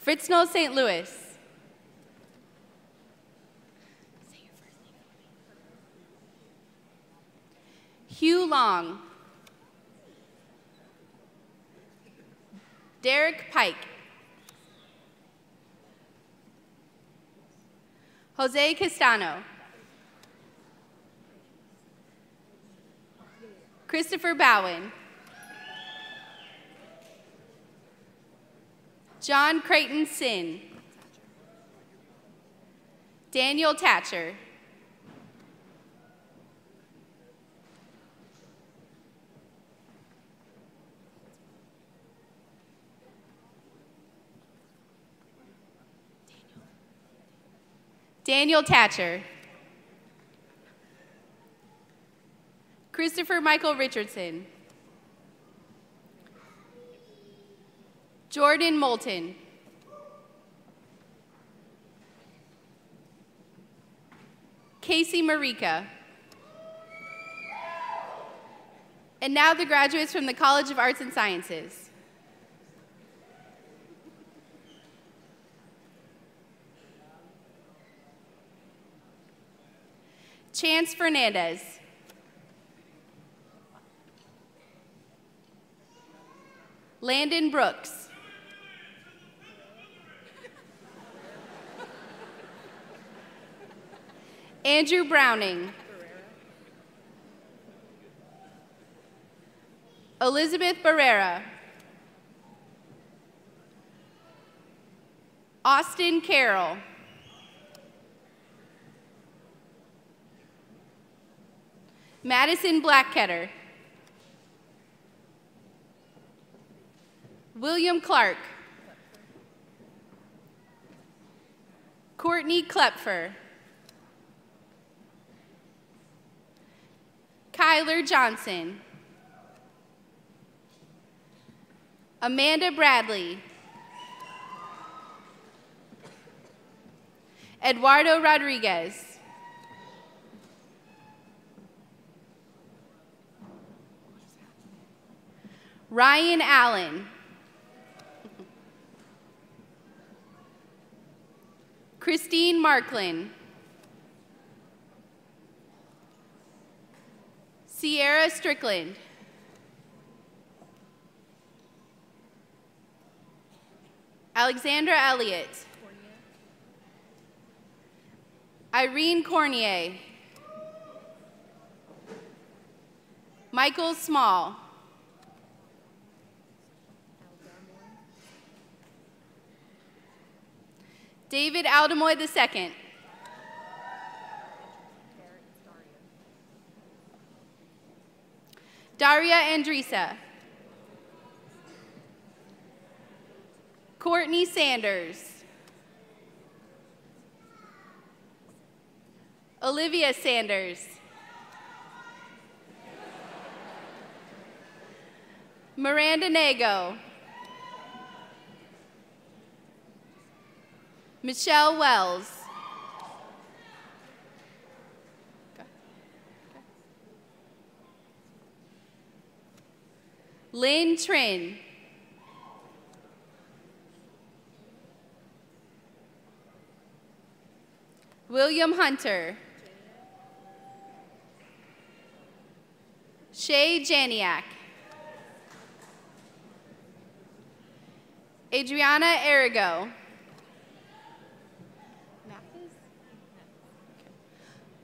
Fritznell, St. Louis. Hugh Long. Derek Pike. Jose Castano. Christopher Bowen. John Creighton Sin. Daniel Tatcher. Daniel Tatcher. Christopher Michael Richardson. Jordan Moulton. Casey Marika. And now the graduates from the College of Arts and Sciences. Chance Fernandez. Landon Brooks. Andrew Browning. Elizabeth Barrera. Austin Carroll. Madison Blackketter. William Clark. Courtney Klepfer. Kyler Johnson. Amanda Bradley. Eduardo Rodriguez. Ryan Allen. Christine Marklin. Sierra Strickland. Alexandra Elliott. Irene Cornier. Michael Small. David Aldemoy II. Daria Andresa. Courtney Sanders. Olivia Sanders. Miranda Nago. Michelle Wells. Lynn Trin. William Hunter. Shay Janiak. Adriana Arago.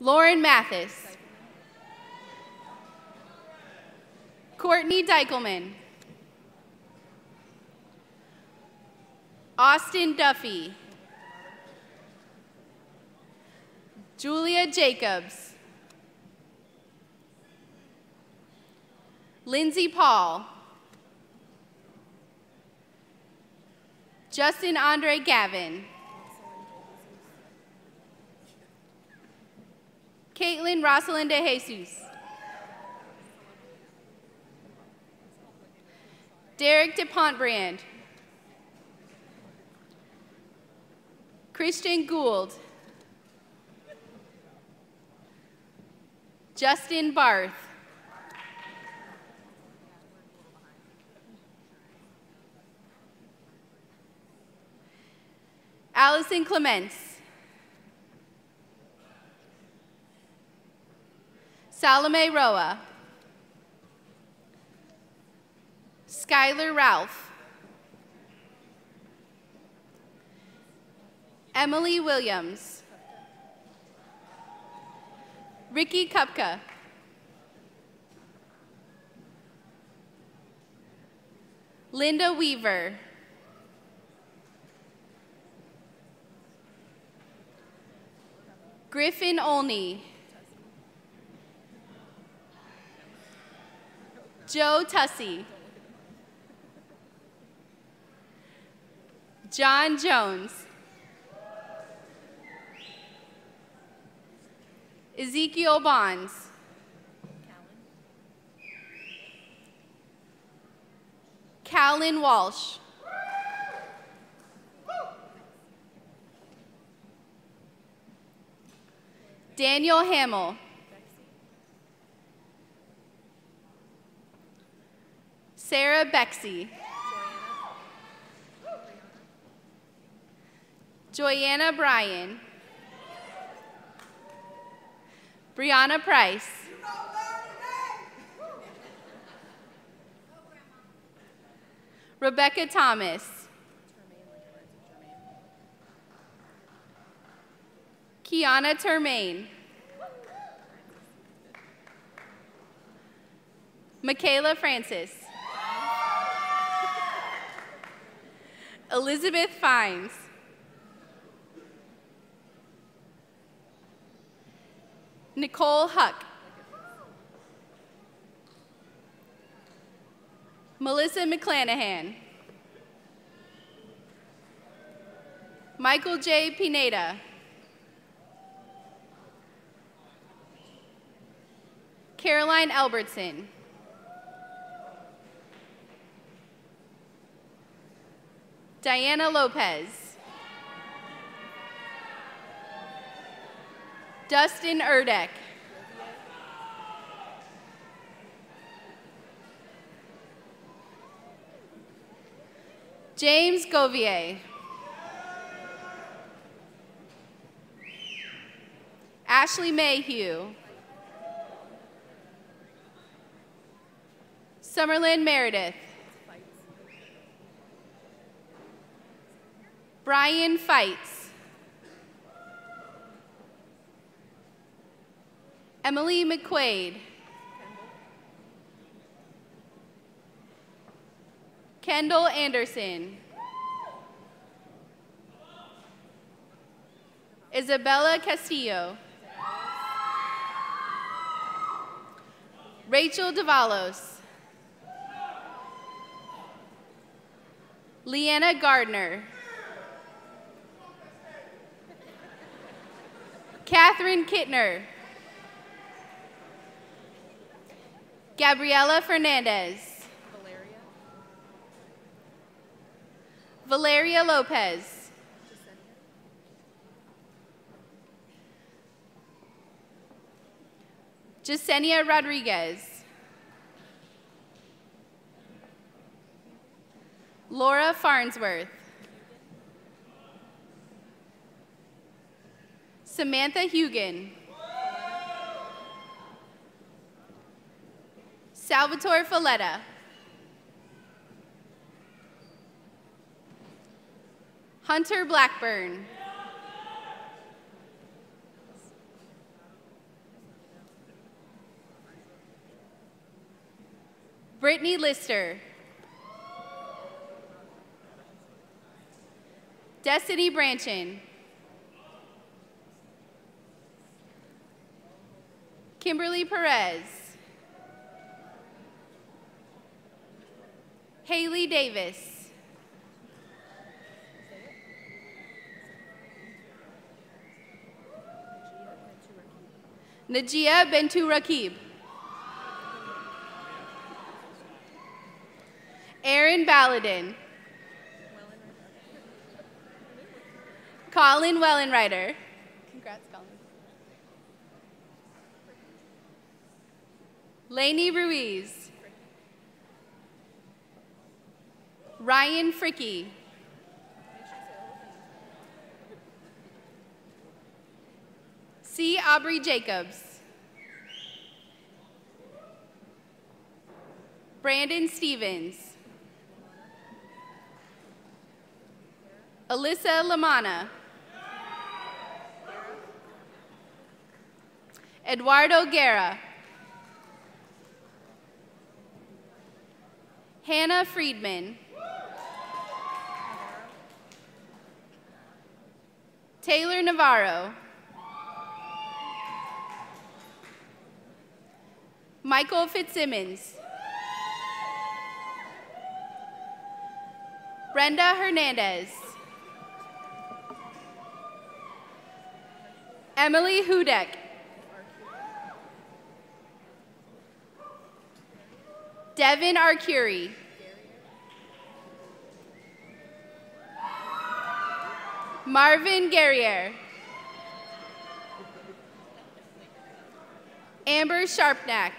Lauren Mathis. Courtney Deichelman. Austin Duffy. Julia Jacobs. Lindsay Paul. Justin Andre Gavin. Caitlin Rosalind de Jesus. Derek DePontbrand. Christian Gould. Justin Barth. Allison Clements. Salome Roa. Skylar Ralph. Emily Williams. Ricky Kupka. Linda Weaver. Griffin Olney. Joe Tussey. John Jones. Ezekiel Bonds. Callan Walsh. Daniel Hamill. Sarah Bexey. Joyanna Bryan. Brianna Price. Rebecca Thomas. Kiana Termaine. Michaela Francis. Elizabeth Fines. Nicole Huck. Melissa McClanahan. Michael J. Pineda. Caroline Albertson. Diana Lopez. Dustin Erdek. James Govier. Ashley Mayhew. Summerlin Meredith. Brian Fights. Emily McQuaid. Kendall Anderson. Isabella Castillo. Rachel Davalos. Leanna Gardner. Catherine Kittner. Gabriela Fernandez. Valeria Lopez. Jasenia Rodriguez. Laura Farnsworth. Samantha Hugan. Salvatore Folletta. Hunter Blackburn. Brittany Lister. Destiny Branchin. Kimberly Perez. Haley Davis. Najia Bentu Rakib. Aaron Balladin. Colin Wellenreiter. Congrats, Colin. Lainey Ruiz. Ryan Fricky. C. Aubrey Jacobs. Brandon Stevens. Alyssa Lamana. Eduardo Guerra. Hannah Friedman. Taylor Navarro. Michael Fitzsimmons. Brenda Hernandez. Emily Hudek. Devin Arcuri. Marvin Guerriere. Amber Sharpnack.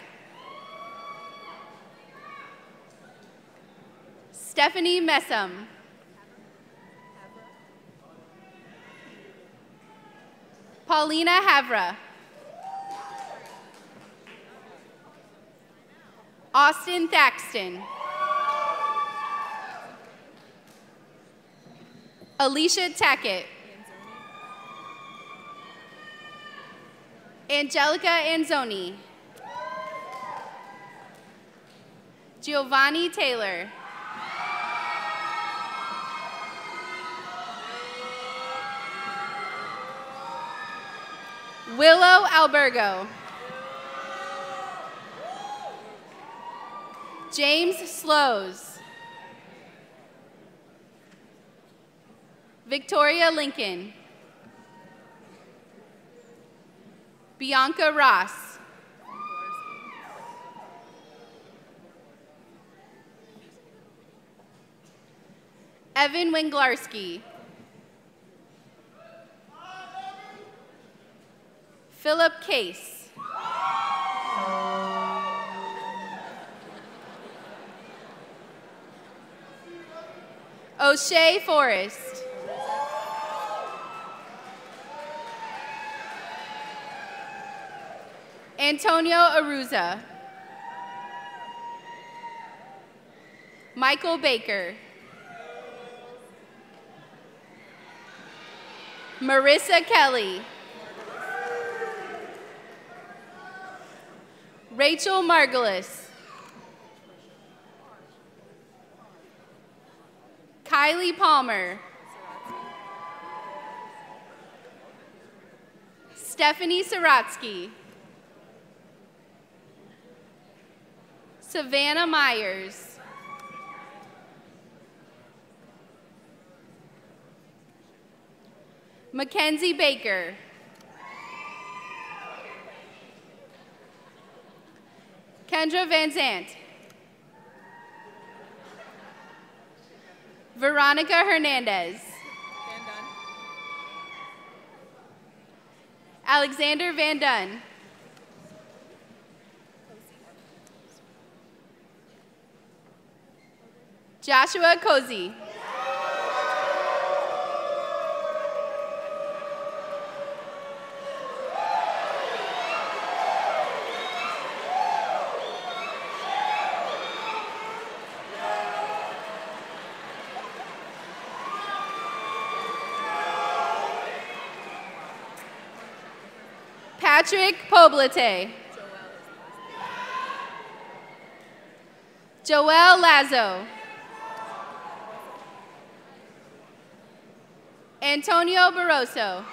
Stephanie Messam. Paulina Havra. Austin Thaxton. Alicia Tackett. Angelica Anzoni. Giovanni Taylor. Willow Albergo. James Slows. Victoria Lincoln. Bianca Ross. Evan Winglarski. Philip Case. O'Shea Forrest. Antonio Aruza. Michael Baker. Marissa Kelly. Rachel Margulis. Kylie Palmer. Stephanie Saratsky. Savannah Myers. Mackenzie Baker. Kendra Van Zant. Veronica Hernandez. Alexander Van Dunn. Joshua Cozy. Patrick Poblete. Joel Lazo. Antonio Barroso.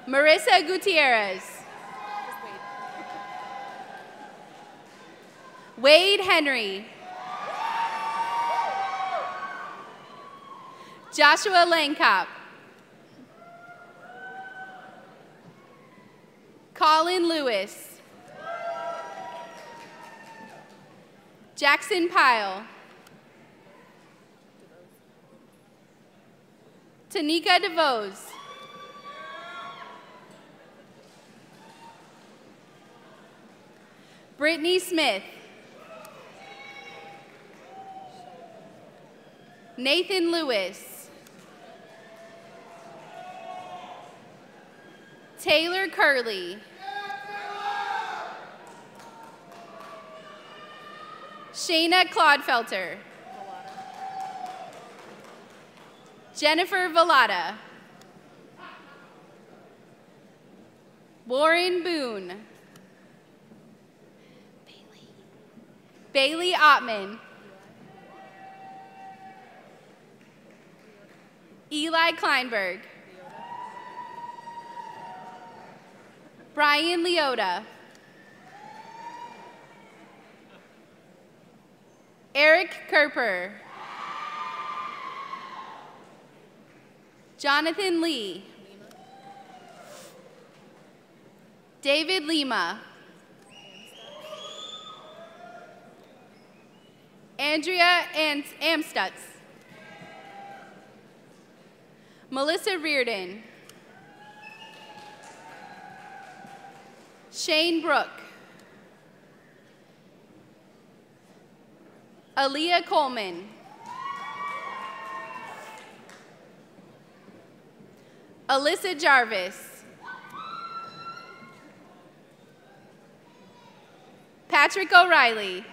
Marissa Gutierrez. Wade Henry. Joshua Langkop. Colin Lewis. Jackson Pyle. Tanika DeVos. Brittany Smith. Nathan Lewis. Taylor Curley. Shayna Claudefelter. Jennifer Vallada. Warren Boone. Bailey Ottman. Eli Kleinberg. Brian Leota. Eric Kerper. Jonathan Lee. David Lima. Andrea Amstutz. Melissa Reardon. Shane Brook. Aaliyah Coleman. Alyssa Jarvis. Patrick O'Reilly.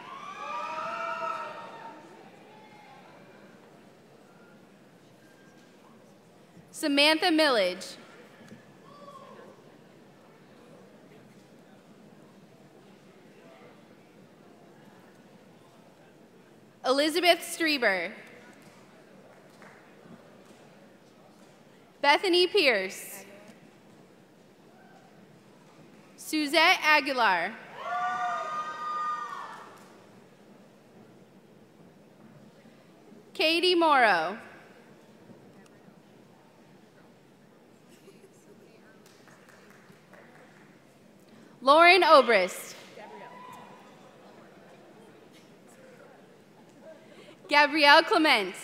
Samantha Millage. Elizabeth Strieber. Bethany Pierce. Suzette Aguilar. Katie Morrow. Lauren Obrist. Gabrielle Clement.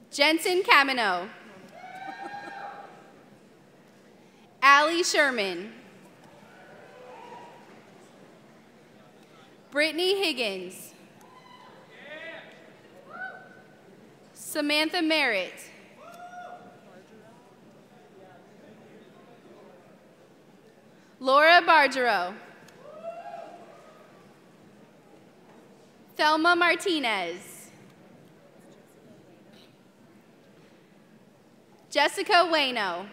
Jensen Camino. Allie Sherman. Brittany Higgins. Samantha Merritt. Bargero. Thelma Martinez. Jessica Wayno.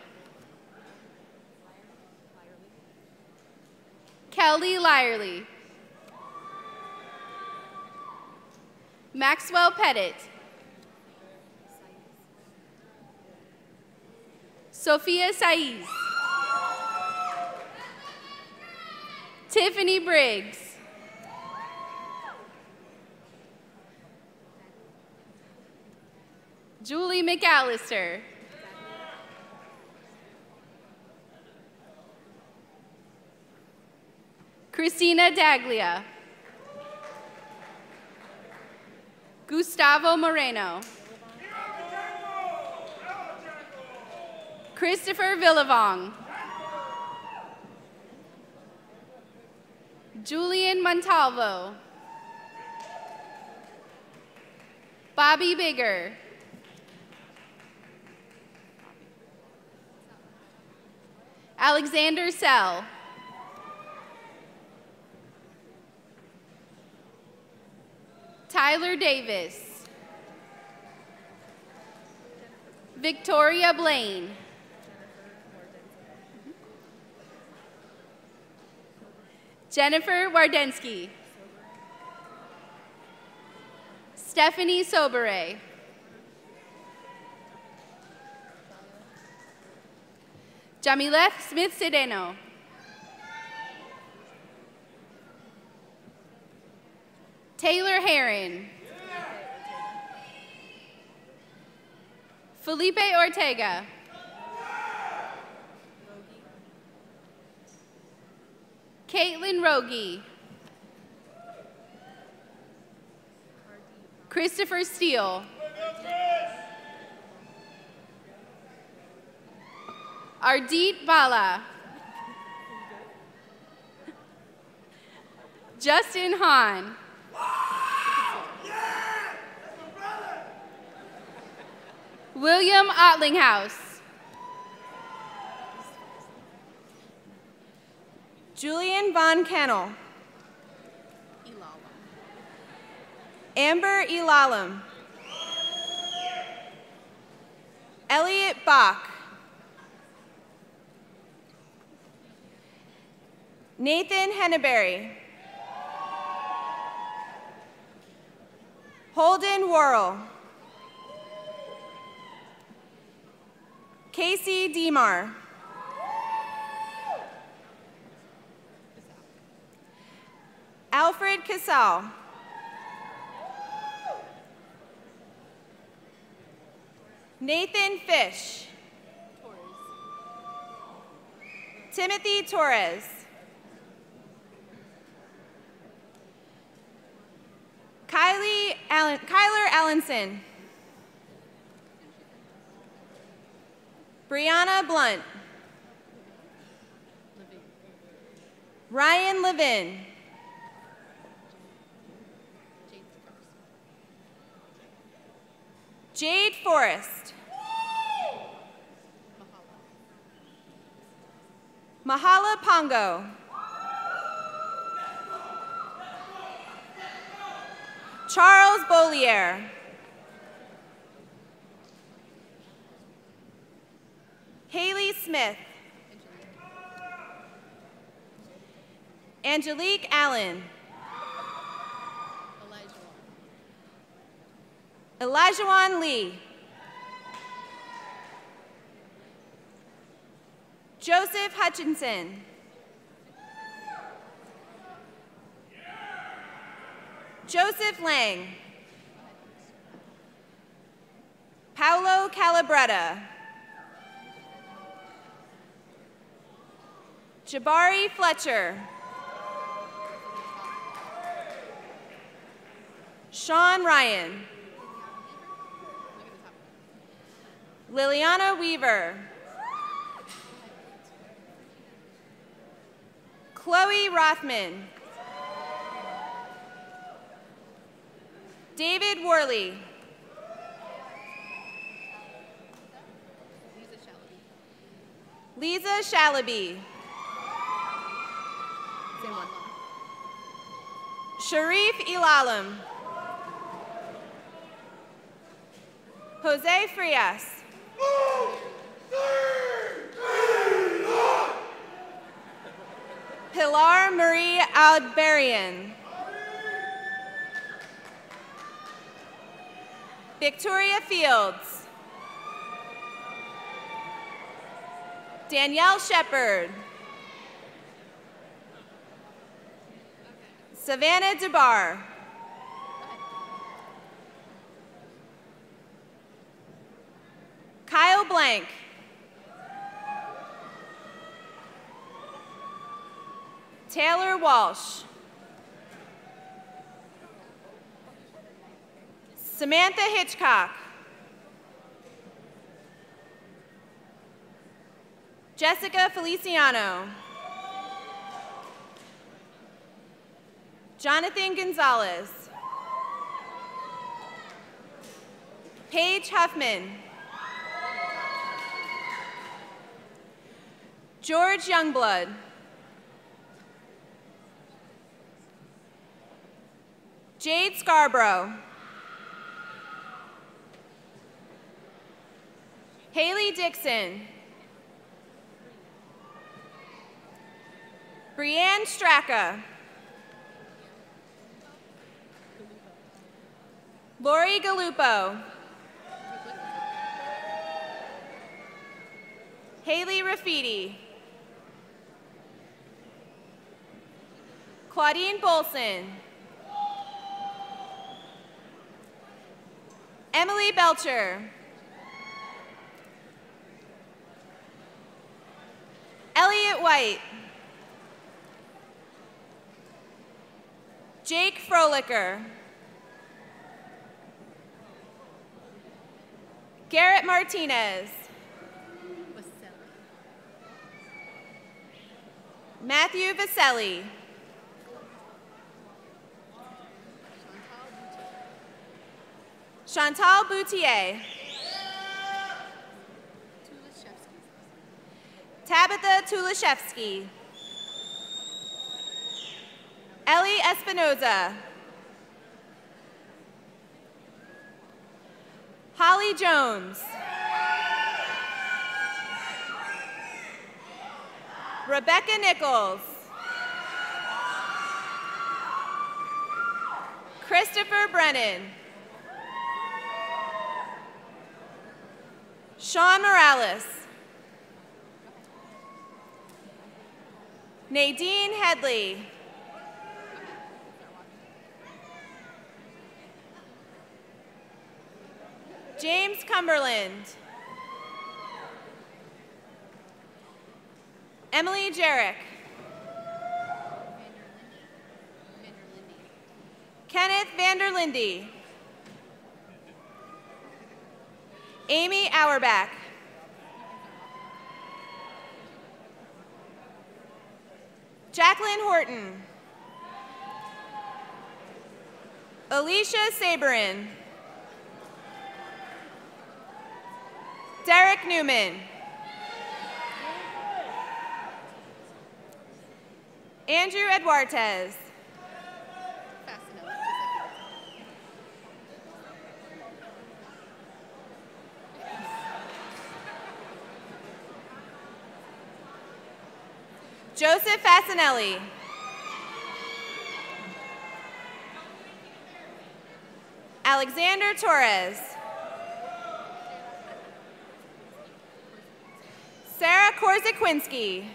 Kelly Lyerly. Maxwell Pettit. Sophia Saiz. Tiffany Briggs. Julie McAllister. Christina Daglia. Gustavo Moreno. Christopher Villavong. Julian Montalvo. Bobby Bigger. Alexander Sell. Tyler Davis. Victoria Blaine. Jennifer Wardensky. Stephanie Sobere. Jamileth Smith-Sedeno. Taylor Heron. Felipe Ortega. Caitlin Rogie. Christopher Steele. Ardit Bala. Justin Hahn. William Ottlinghouse. Julian Von Kennel. Amber Elalem. Elliot Bach. Nathan Henneberry. Holden Worrell. Casey Demar. Alfred Casal. Nathan Fish. Timothy Torres. Kyler Allenson. Brianna Blunt. Ryan Levin. Jade Forrest. Mahala Pongo. Charles Bollier. Haley Smith. Angelique Allen. Elijahwan Lee. Joseph Hutchinson. Joseph Lang. Paolo Calabretta. Jabari Fletcher. Sean Ryan. Liliana Weaver. Chloe Rothman. David Worley. Lisa Shalaby. Sharif Ilalim. Jose Frias. Pilar Marie Alberian. Victoria Fields. Danielle Shepard. Savannah DeBar. Kyle Blank. Taylor Walsh. Samantha Hitchcock. Jessica Feliciano. Jonathan Gonzalez. Paige Huffman. George Youngblood. Jade Scarborough. Haley Dixon. Brianne Stracca. Lori Galupo. Haley Rafiti. Claudine Bolson. Emily Belcher. Elliot White. Jake Frolicker. Garrett Martinez. Matthew Vaselli. Chantal Boutier. Tabitha Tulashevsky. Ellie Espinoza. Holly Jones. Rebecca Nichols. Christopher Brennan. Sean Morales. Nadine Headley. James Cumberland. Emily Jarek. Kenneth Vanderlinde. Amy Auerbach. Jacqueline Horton. Alicia Saberin. Derek Newman. Andrew Eduartez. Joseph Fasinelli. Alexander Torres. Sarah Korzakwinski.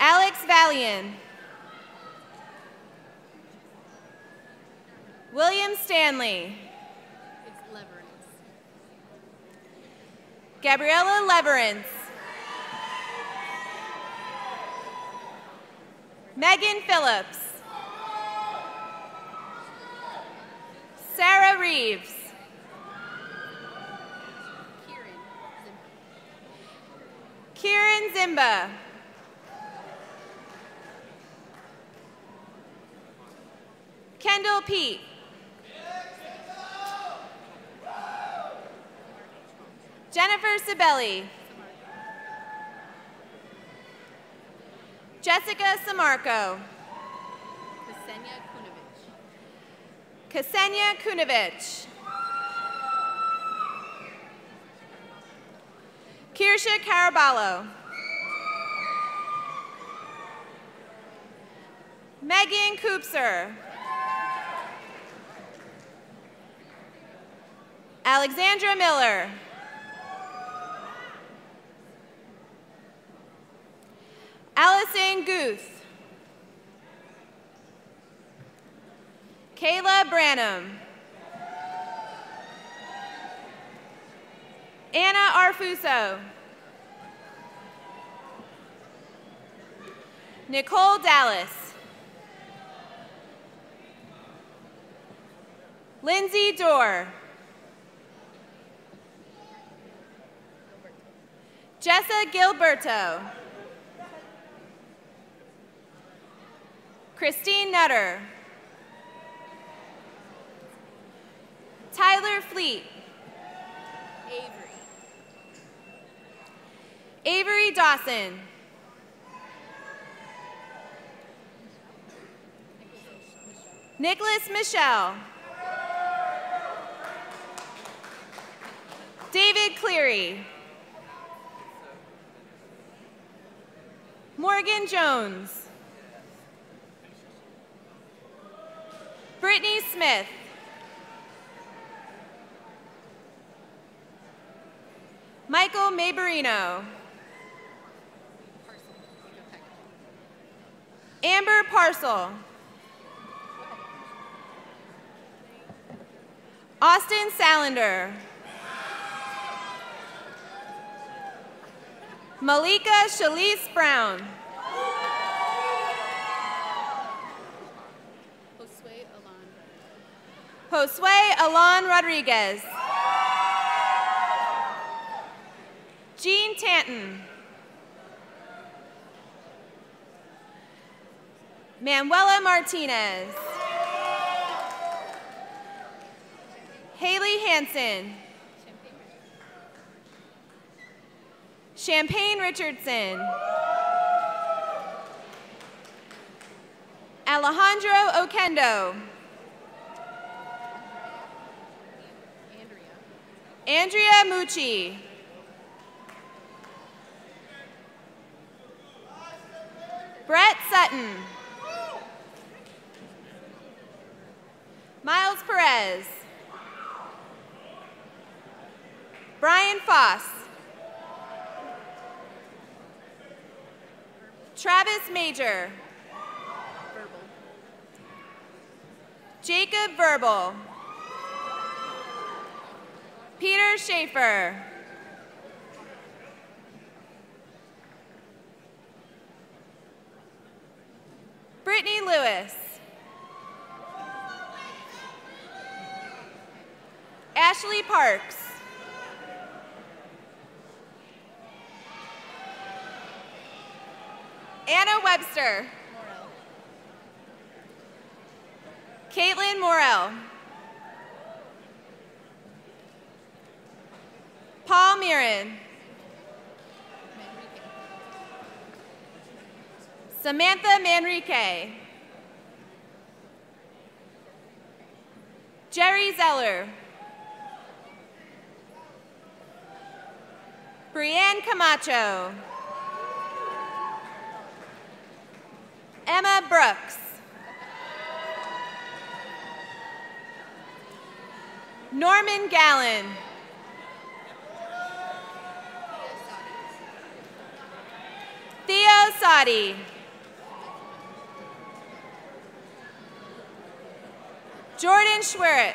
Alex Valian. William Stanley. Gabriella Leverance. Megan Phillips. Sarah Reeves. Kieran Zimba. Kendall Pete. Jennifer Sibeli. Jessica Samarco. Ksenia Kunovich. Kirsha Caraballo. Megan Koopser. Alexandra Miller. Allison Guth. Kayla Branham. Anna Arfuso. Nicole Dallas. Lindsay Dorr. Jessa Gilberto. Christine Nutter. Tyler Fleet. Avery Dawson. Nicholas Michelle. David Cleary. Morgan Jones. Brittany Smith. Michael Maberino. Amber Parcel. Austin Salander. Malika Shalise Brown. Josue Alon Rodriguez. Jean Tanton. Manuela Martinez. Haley Hansen. Champagne Richardson. Alejandro Oquendo. Andrea Mucci. Brett Sutton. Miles Perez. Brian Foss. Travis Major. Jacob Verbal. Peter Schaefer. Brittany Lewis. Ashley Parks. Anna Webster. Caitlin Morell. Paul Mirren. Samantha Manrique. Jerry Zeller. Brianne Camacho. Emma Brooks. Norman Gallen. Theo Sadi. Jordan Schwerett.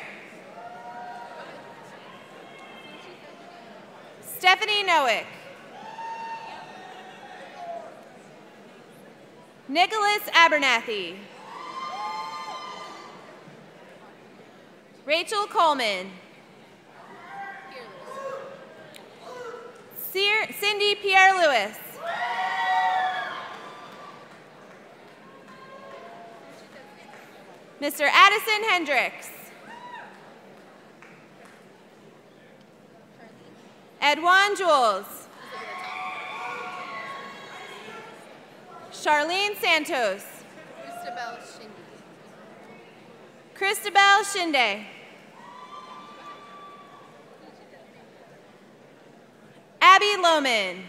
Stephanie Nowick. Nicholas Abernathy. Rachel Coleman. Cindy Pierre-Louis. Mr. Addison Hendricks. Edwan Jules. Charlene Santos. Christabel Shinde. Christabel Shinde. Abby Lohman.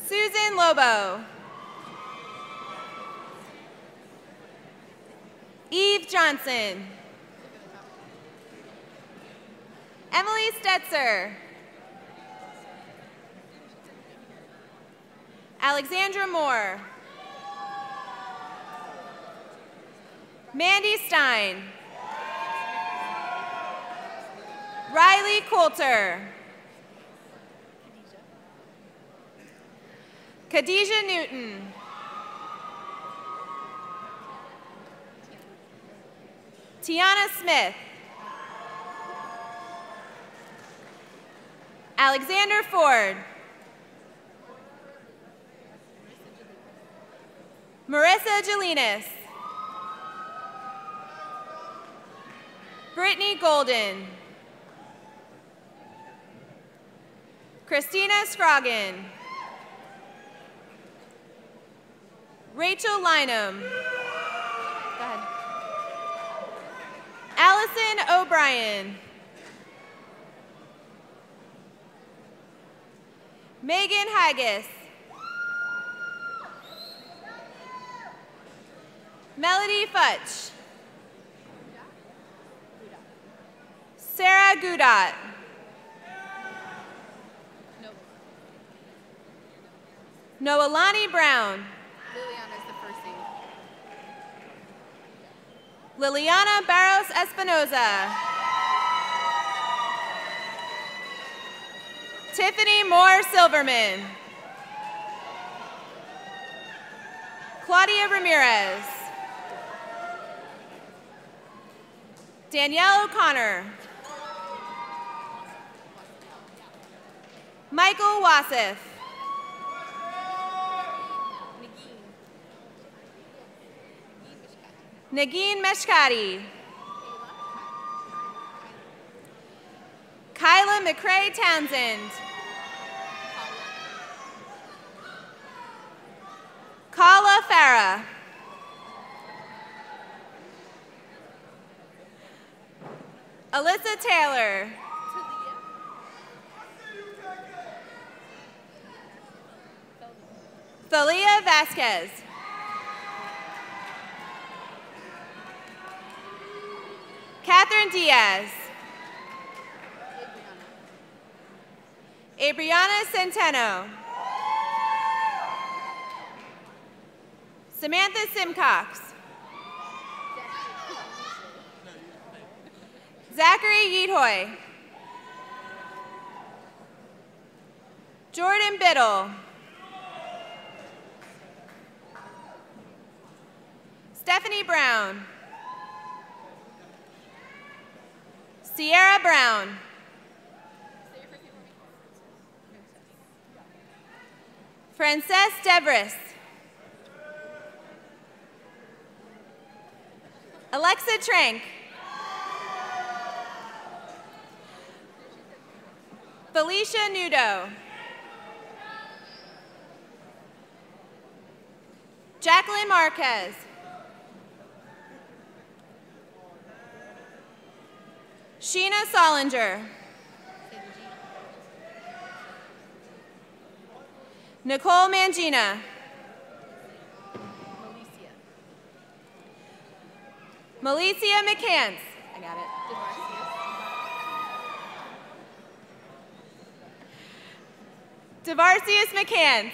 Susan Lobo. Eve Johnson. Emily Stetzer. Alexandra Moore. Mandy Stein. Riley Coulter. Khadijah Newton. Tiana Smith. Alexander Ford. Marissa Jelinas. Brittany Golden. Christina Scroggin. Rachel Lynham. Go ahead. Allison O'Brien. Megan Haggis. Melody Futch. Sarah Gudot. Noelani Brown. Liliana's the first name. Liliana Barros Espinoza. Tiffany Moore Silverman. Claudia Ramirez. Danielle O'Connor. Michael Wasif. Nagin Meshkati. Kyla McCrae Townsend. Kala Farah. Alyssa Taylor. Thalia Vasquez. Catherine Diaz. Abriana Centeno. Samantha Simcox. Zachary Yeethoy. Jordan Biddle. Stephanie Brown. Sierra Brown. Frances Devris. Alexa Trank. Felicia Nudo. Jacqueline Marquez. Sheena Solinger. Nicole Mangina. Malicia McCants. I got it. Devarcius McCants.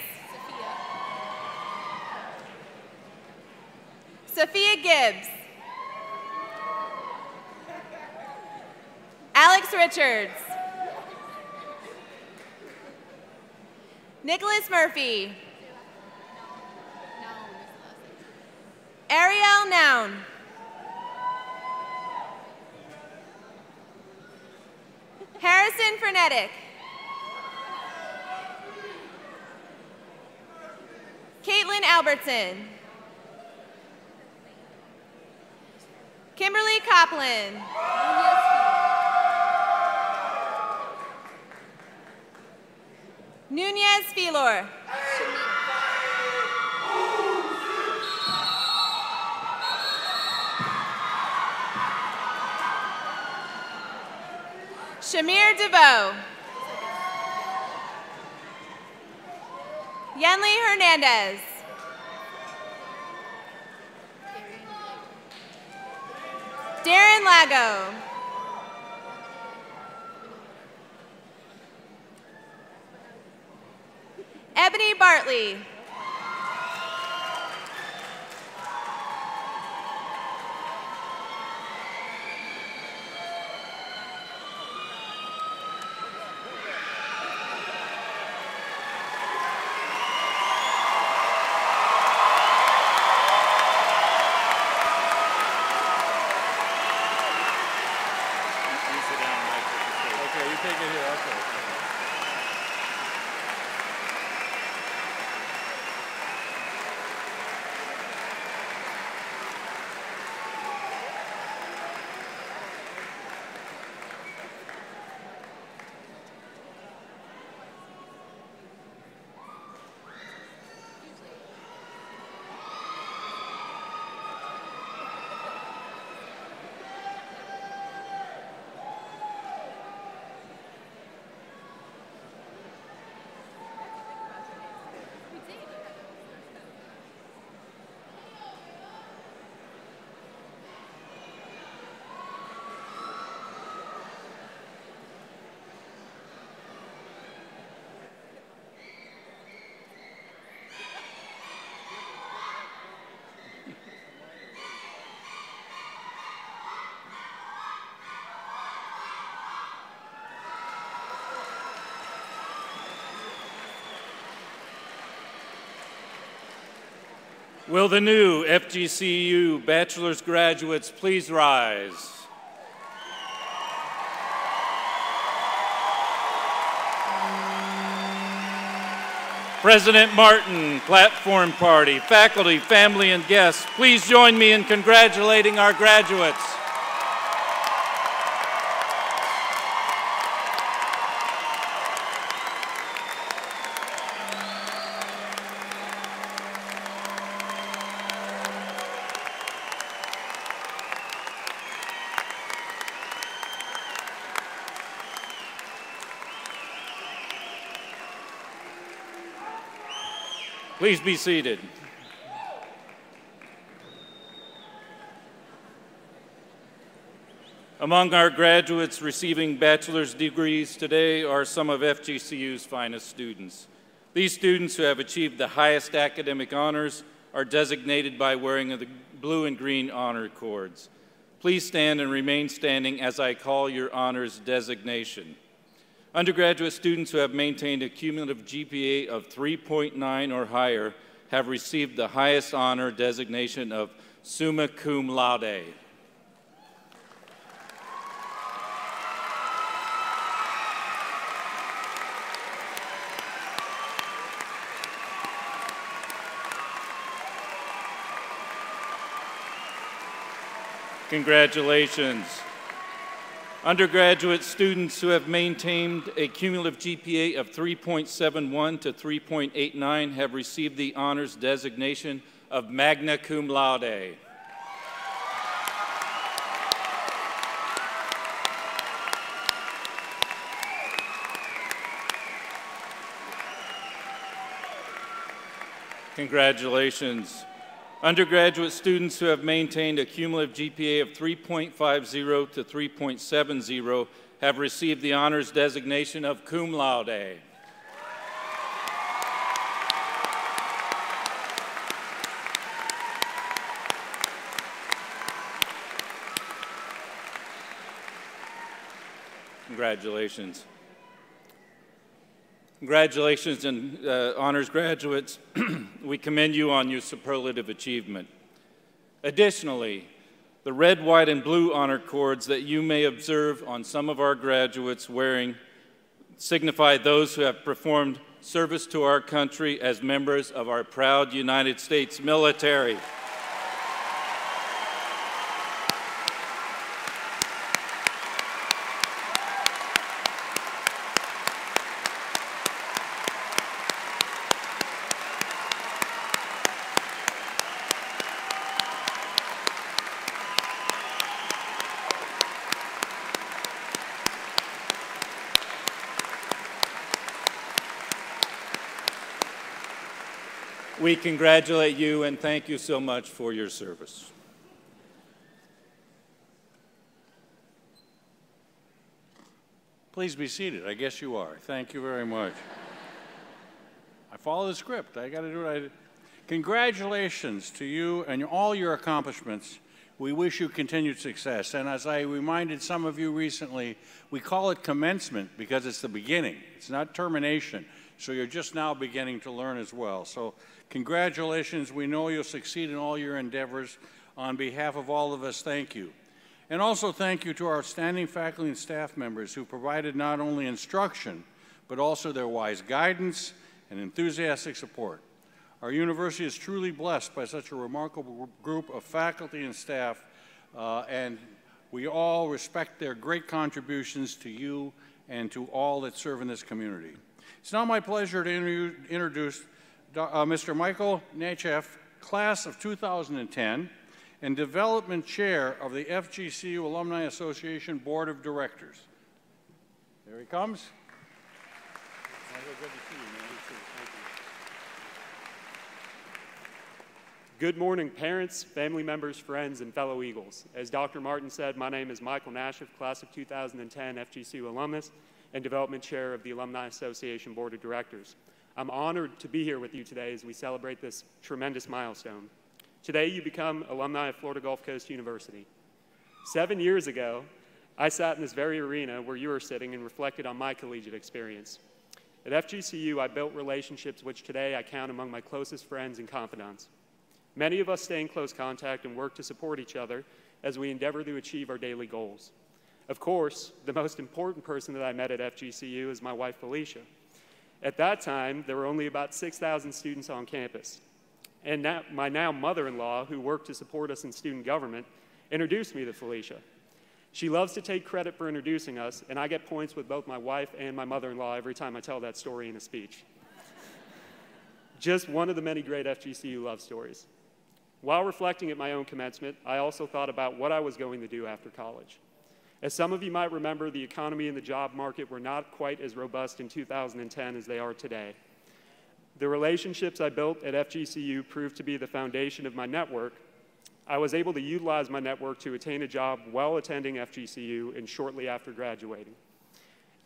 Sophia Gibbs. Alex Richards. Nicholas Murphy. Ariel Noun. Harrison Frenetic. Caitlin Albertson. Kimberly Copland. Nunez Filor. Shamir DeVoe. Yenli Hernandez. Darren Lago. Ebony Bartley. Will the new FGCU bachelor's graduates please rise? President Martin, platform party, faculty, family, and guests, please join me in congratulating our graduates. Please be seated. Among our graduates receiving bachelor's degrees today are some of FGCU's finest students. These students who have achieved the highest academic honors are designated by wearing the blue and green honor cords. Please stand and remain standing as I call your honors designation. Undergraduate students who have maintained a cumulative GPA of 3.9 or higher have received the highest honor designation of summa cum laude. Congratulations. Undergraduate students who have maintained a cumulative GPA of 3.71 to 3.89 have received the honors designation of magna cum laude. Congratulations. Undergraduate students who have maintained a cumulative GPA of 3.50 to 3.70 have received the honors designation of cum laude. Congratulations. Congratulations and honors graduates. We commend you on your superlative achievement. Additionally, the red, white, and blue honor cords that you may observe on some of our graduates wearing signify those who have performed service to our country as members of our proud United States military. We congratulate you and thank you so much for your service. Please be seated. I guess you are. Thank you very much. I follow the script. I got to do what I do. Congratulations to you and all your accomplishments. We wish you continued success. And as I reminded some of you recently, we call it commencement because it's the beginning. It's not termination. So you're just now beginning to learn as well. So congratulations. We know you'll succeed in all your endeavors. On behalf of all of us, thank you. And also thank you to our outstanding faculty and staff members who provided not only instruction, but also their wise guidance and enthusiastic support. Our university is truly blessed by such a remarkable group of faculty and staff, and we all respect their great contributions to you and to all that serve in this community. It's now my pleasure to introduce Mr. Michael Nechev, class of 2010, and Development Chair of the FGCU Alumni Association Board of Directors. There he comes. Michael, good to see you, man. Thank you. Good morning, parents, family members, friends, and fellow Eagles. As Dr. Martin said, my name is Michael Nechev, class of 2010 FGCU alumnus and Development Chair of the Alumni Association Board of Directors. I'm honored to be here with you today as we celebrate this tremendous milestone. Today, you become alumni of Florida Gulf Coast University. 7 years ago, I sat in this very arena where you are sitting and reflected on my collegiate experience. At FGCU, I built relationships which today I count among my closest friends and confidants. Many of us stay in close contact and work to support each other as we endeavor to achieve our daily goals. Of course, the most important person that I met at FGCU is my wife, Felicia. At that time, there were only about 6,000 students on campus. And my now mother-in-law, who worked to support us in student government, introduced me to Felicia. She loves to take credit for introducing us, and I get points with both my wife and my mother-in-law every time I tell that story in a speech. Just one of the many great FGCU love stories. While reflecting at my own commencement, I also thought about what I was going to do after college. As some of you might remember, the economy and the job market were not quite as robust in 2010 as they are today. The relationships I built at FGCU proved to be the foundation of my network. I was able to utilize my network to attain a job while attending FGCU and shortly after graduating.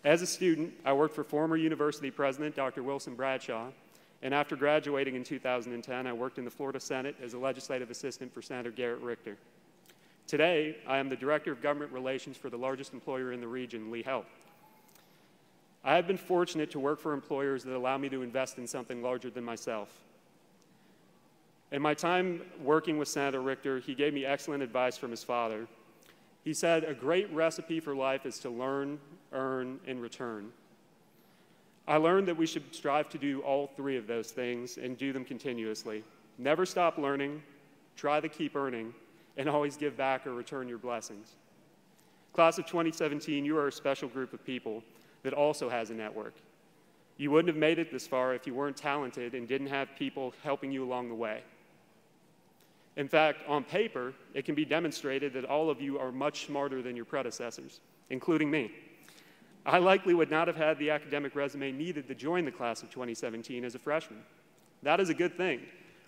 As a student, I worked for former university president Dr. Wilson Bradshaw, and after graduating in 2010, I worked in the Florida Senate as a legislative assistant for Senator Garrett Richter. Today, I am the Director of Government Relations for the largest employer in the region, Lee Health. I have been fortunate to work for employers that allow me to invest in something larger than myself. In my time working with Senator Richter, he gave me excellent advice from his father. He said, "A great recipe for life is to learn, earn, and return." I learned that we should strive to do all three of those things and do them continuously. Never stop learning, try to keep earning, and always give back or return your blessings. Class of 2017, you are a special group of people that also has a network. You wouldn't have made it this far if you weren't talented and didn't have people helping you along the way. In fact, on paper, it can be demonstrated that all of you are much smarter than your predecessors, including me. I likely would not have had the academic resume needed to join the class of 2017 as a freshman. That is a good thing.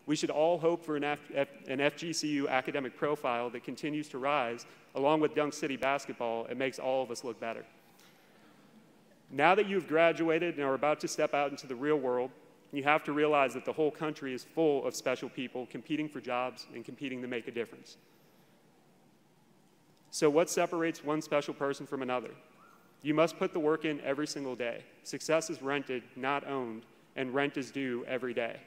We should all hope for an FGCU academic profile that continues to rise, along with Dunk City basketball. It makes all of us look better. Now that you've graduated and are about to step out into the real world, you have to realize that the whole country is full of special people competing for jobs and competing to make a difference. So what separates one special person from another? You must put the work in every single day. Success is rented, not owned, and rent is due every day.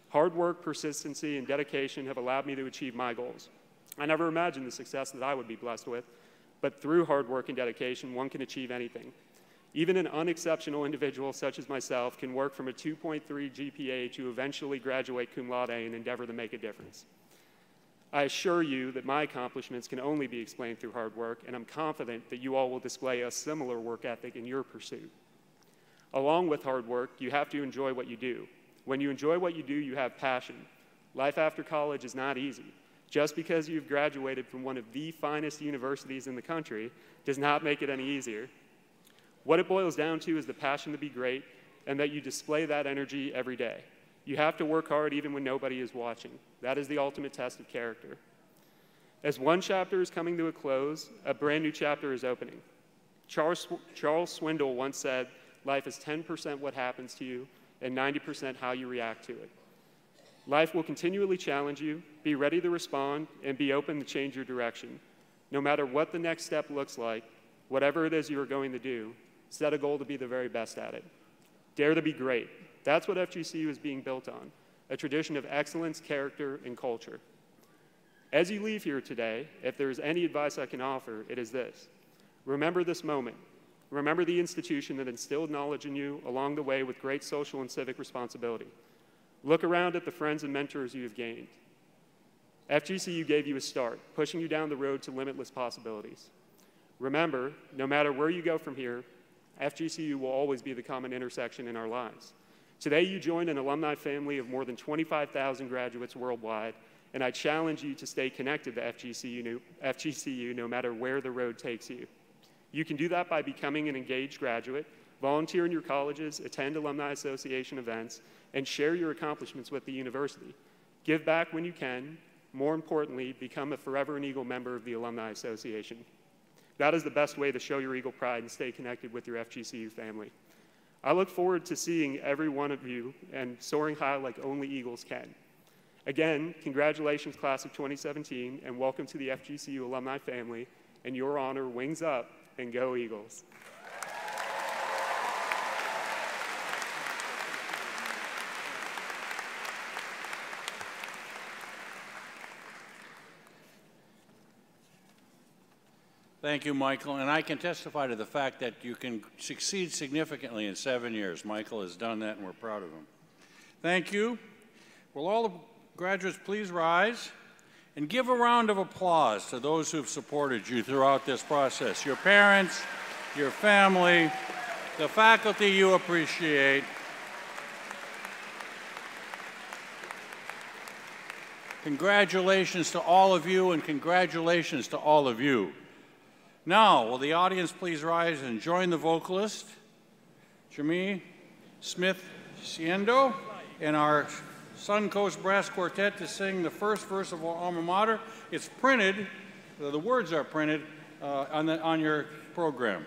Hard work, persistency, and dedication have allowed me to achieve my goals. I never imagined the success that I would be blessed with, but through hard work and dedication, one can achieve anything. Even an unexceptional individual such as myself can work from a 2.3 GPA to eventually graduate cum laude and endeavor to make a difference. I assure you that my accomplishments can only be explained through hard work, and I'm confident that you all will display a similar work ethic in your pursuit. Along with hard work, you have to enjoy what you do. When you enjoy what you do, you have passion. Life after college is not easy. Just because you've graduated from one of the finest universities in the country does not make it any easier. What it boils down to is the passion to be great and that you display that energy every day. You have to work hard even when nobody is watching. That is the ultimate test of character. As one chapter is coming to a close, a brand new chapter is opening. Charles Swindoll once said, "Life is 10% what happens to you and 90% how you react to it." Life will continually challenge you. Be ready to respond and be open to change your direction. No matter what the next step looks like, whatever it is you are going to do, set a goal to be the very best at it. Dare to be great. That's what FGCU is being built on, a tradition of excellence, character, and culture. As you leave here today, if there is any advice I can offer, it is this. Remember this moment. Remember the institution that instilled knowledge in you along the way with great social and civic responsibility. Look around at the friends and mentors you have gained. FGCU gave you a start, pushing you down the road to limitless possibilities. Remember, no matter where you go from here, FGCU will always be the common intersection in our lives. Today, you join an alumni family of more than 25,000 graduates worldwide, and I challenge you to stay connected to FGCU no matter where the road takes you. You can do that by becoming an engaged graduate, volunteer in your colleges, attend Alumni Association events, and share your accomplishments with the university. Give back when you can. More importantly, become a Forever an Eagle member of the Alumni Association. That is the best way to show your Eagle pride and stay connected with your FGCU family. I look forward to seeing every one of you and soaring high like only Eagles can. Again, congratulations, class of 2017, and welcome to the FGCU alumni family. In your honor, wings up and go Eagles. Thank you, Michael. And I can testify to the fact that you can succeed significantly in 7 years. Michael has done that, and we're proud of him. Thank you. Will all the graduates please rise and give a round of applause to those who've supported you throughout this process. Your parents, your family, the faculty you appreciate. Congratulations to all of you, and congratulations to all of you. Now, will the audience please rise and join the vocalist, Jamie Smith-Siendo, and our Suncoast Brass Quartet to sing the first verse of our alma mater. It's printed, the words are printed on your program.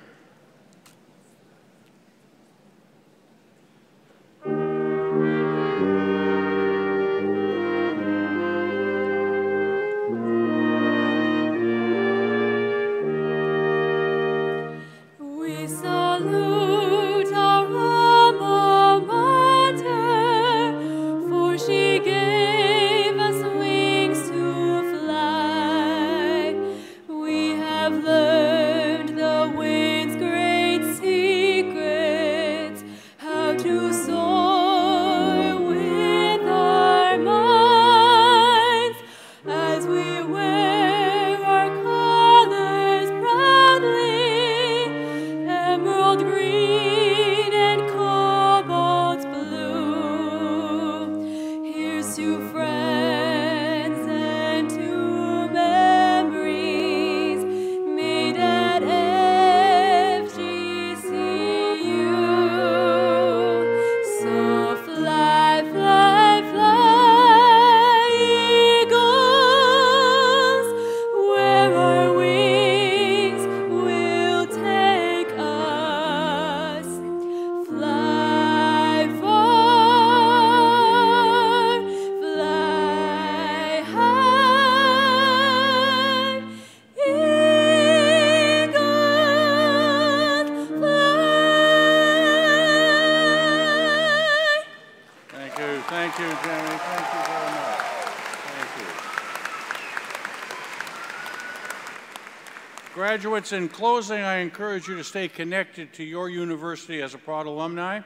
Graduates, in closing, I encourage you to stay connected to your university as a proud alumni.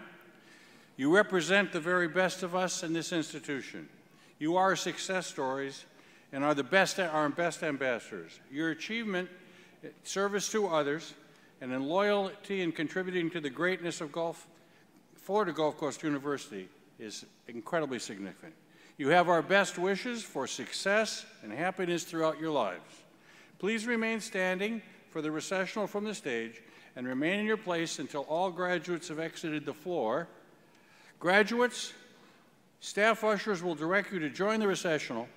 You represent the very best of us in this institution. You are success stories and are our best ambassadors. Your achievement, service to others, and in loyalty and contributing to the greatness of Florida Gulf Coast University is incredibly significant. You have our best wishes for success and happiness throughout your lives. Please remain standing for the recessional from the stage and remain in your place until all graduates have exited the floor. Graduates, Staff ushers will direct you to join the recessional.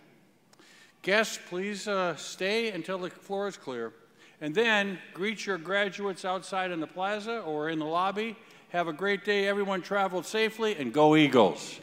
Guests, please stay until the floor is clear. And then greet your graduates outside in the plaza or in the lobby. Have a great day. Everyone travel safely, and go Eagles.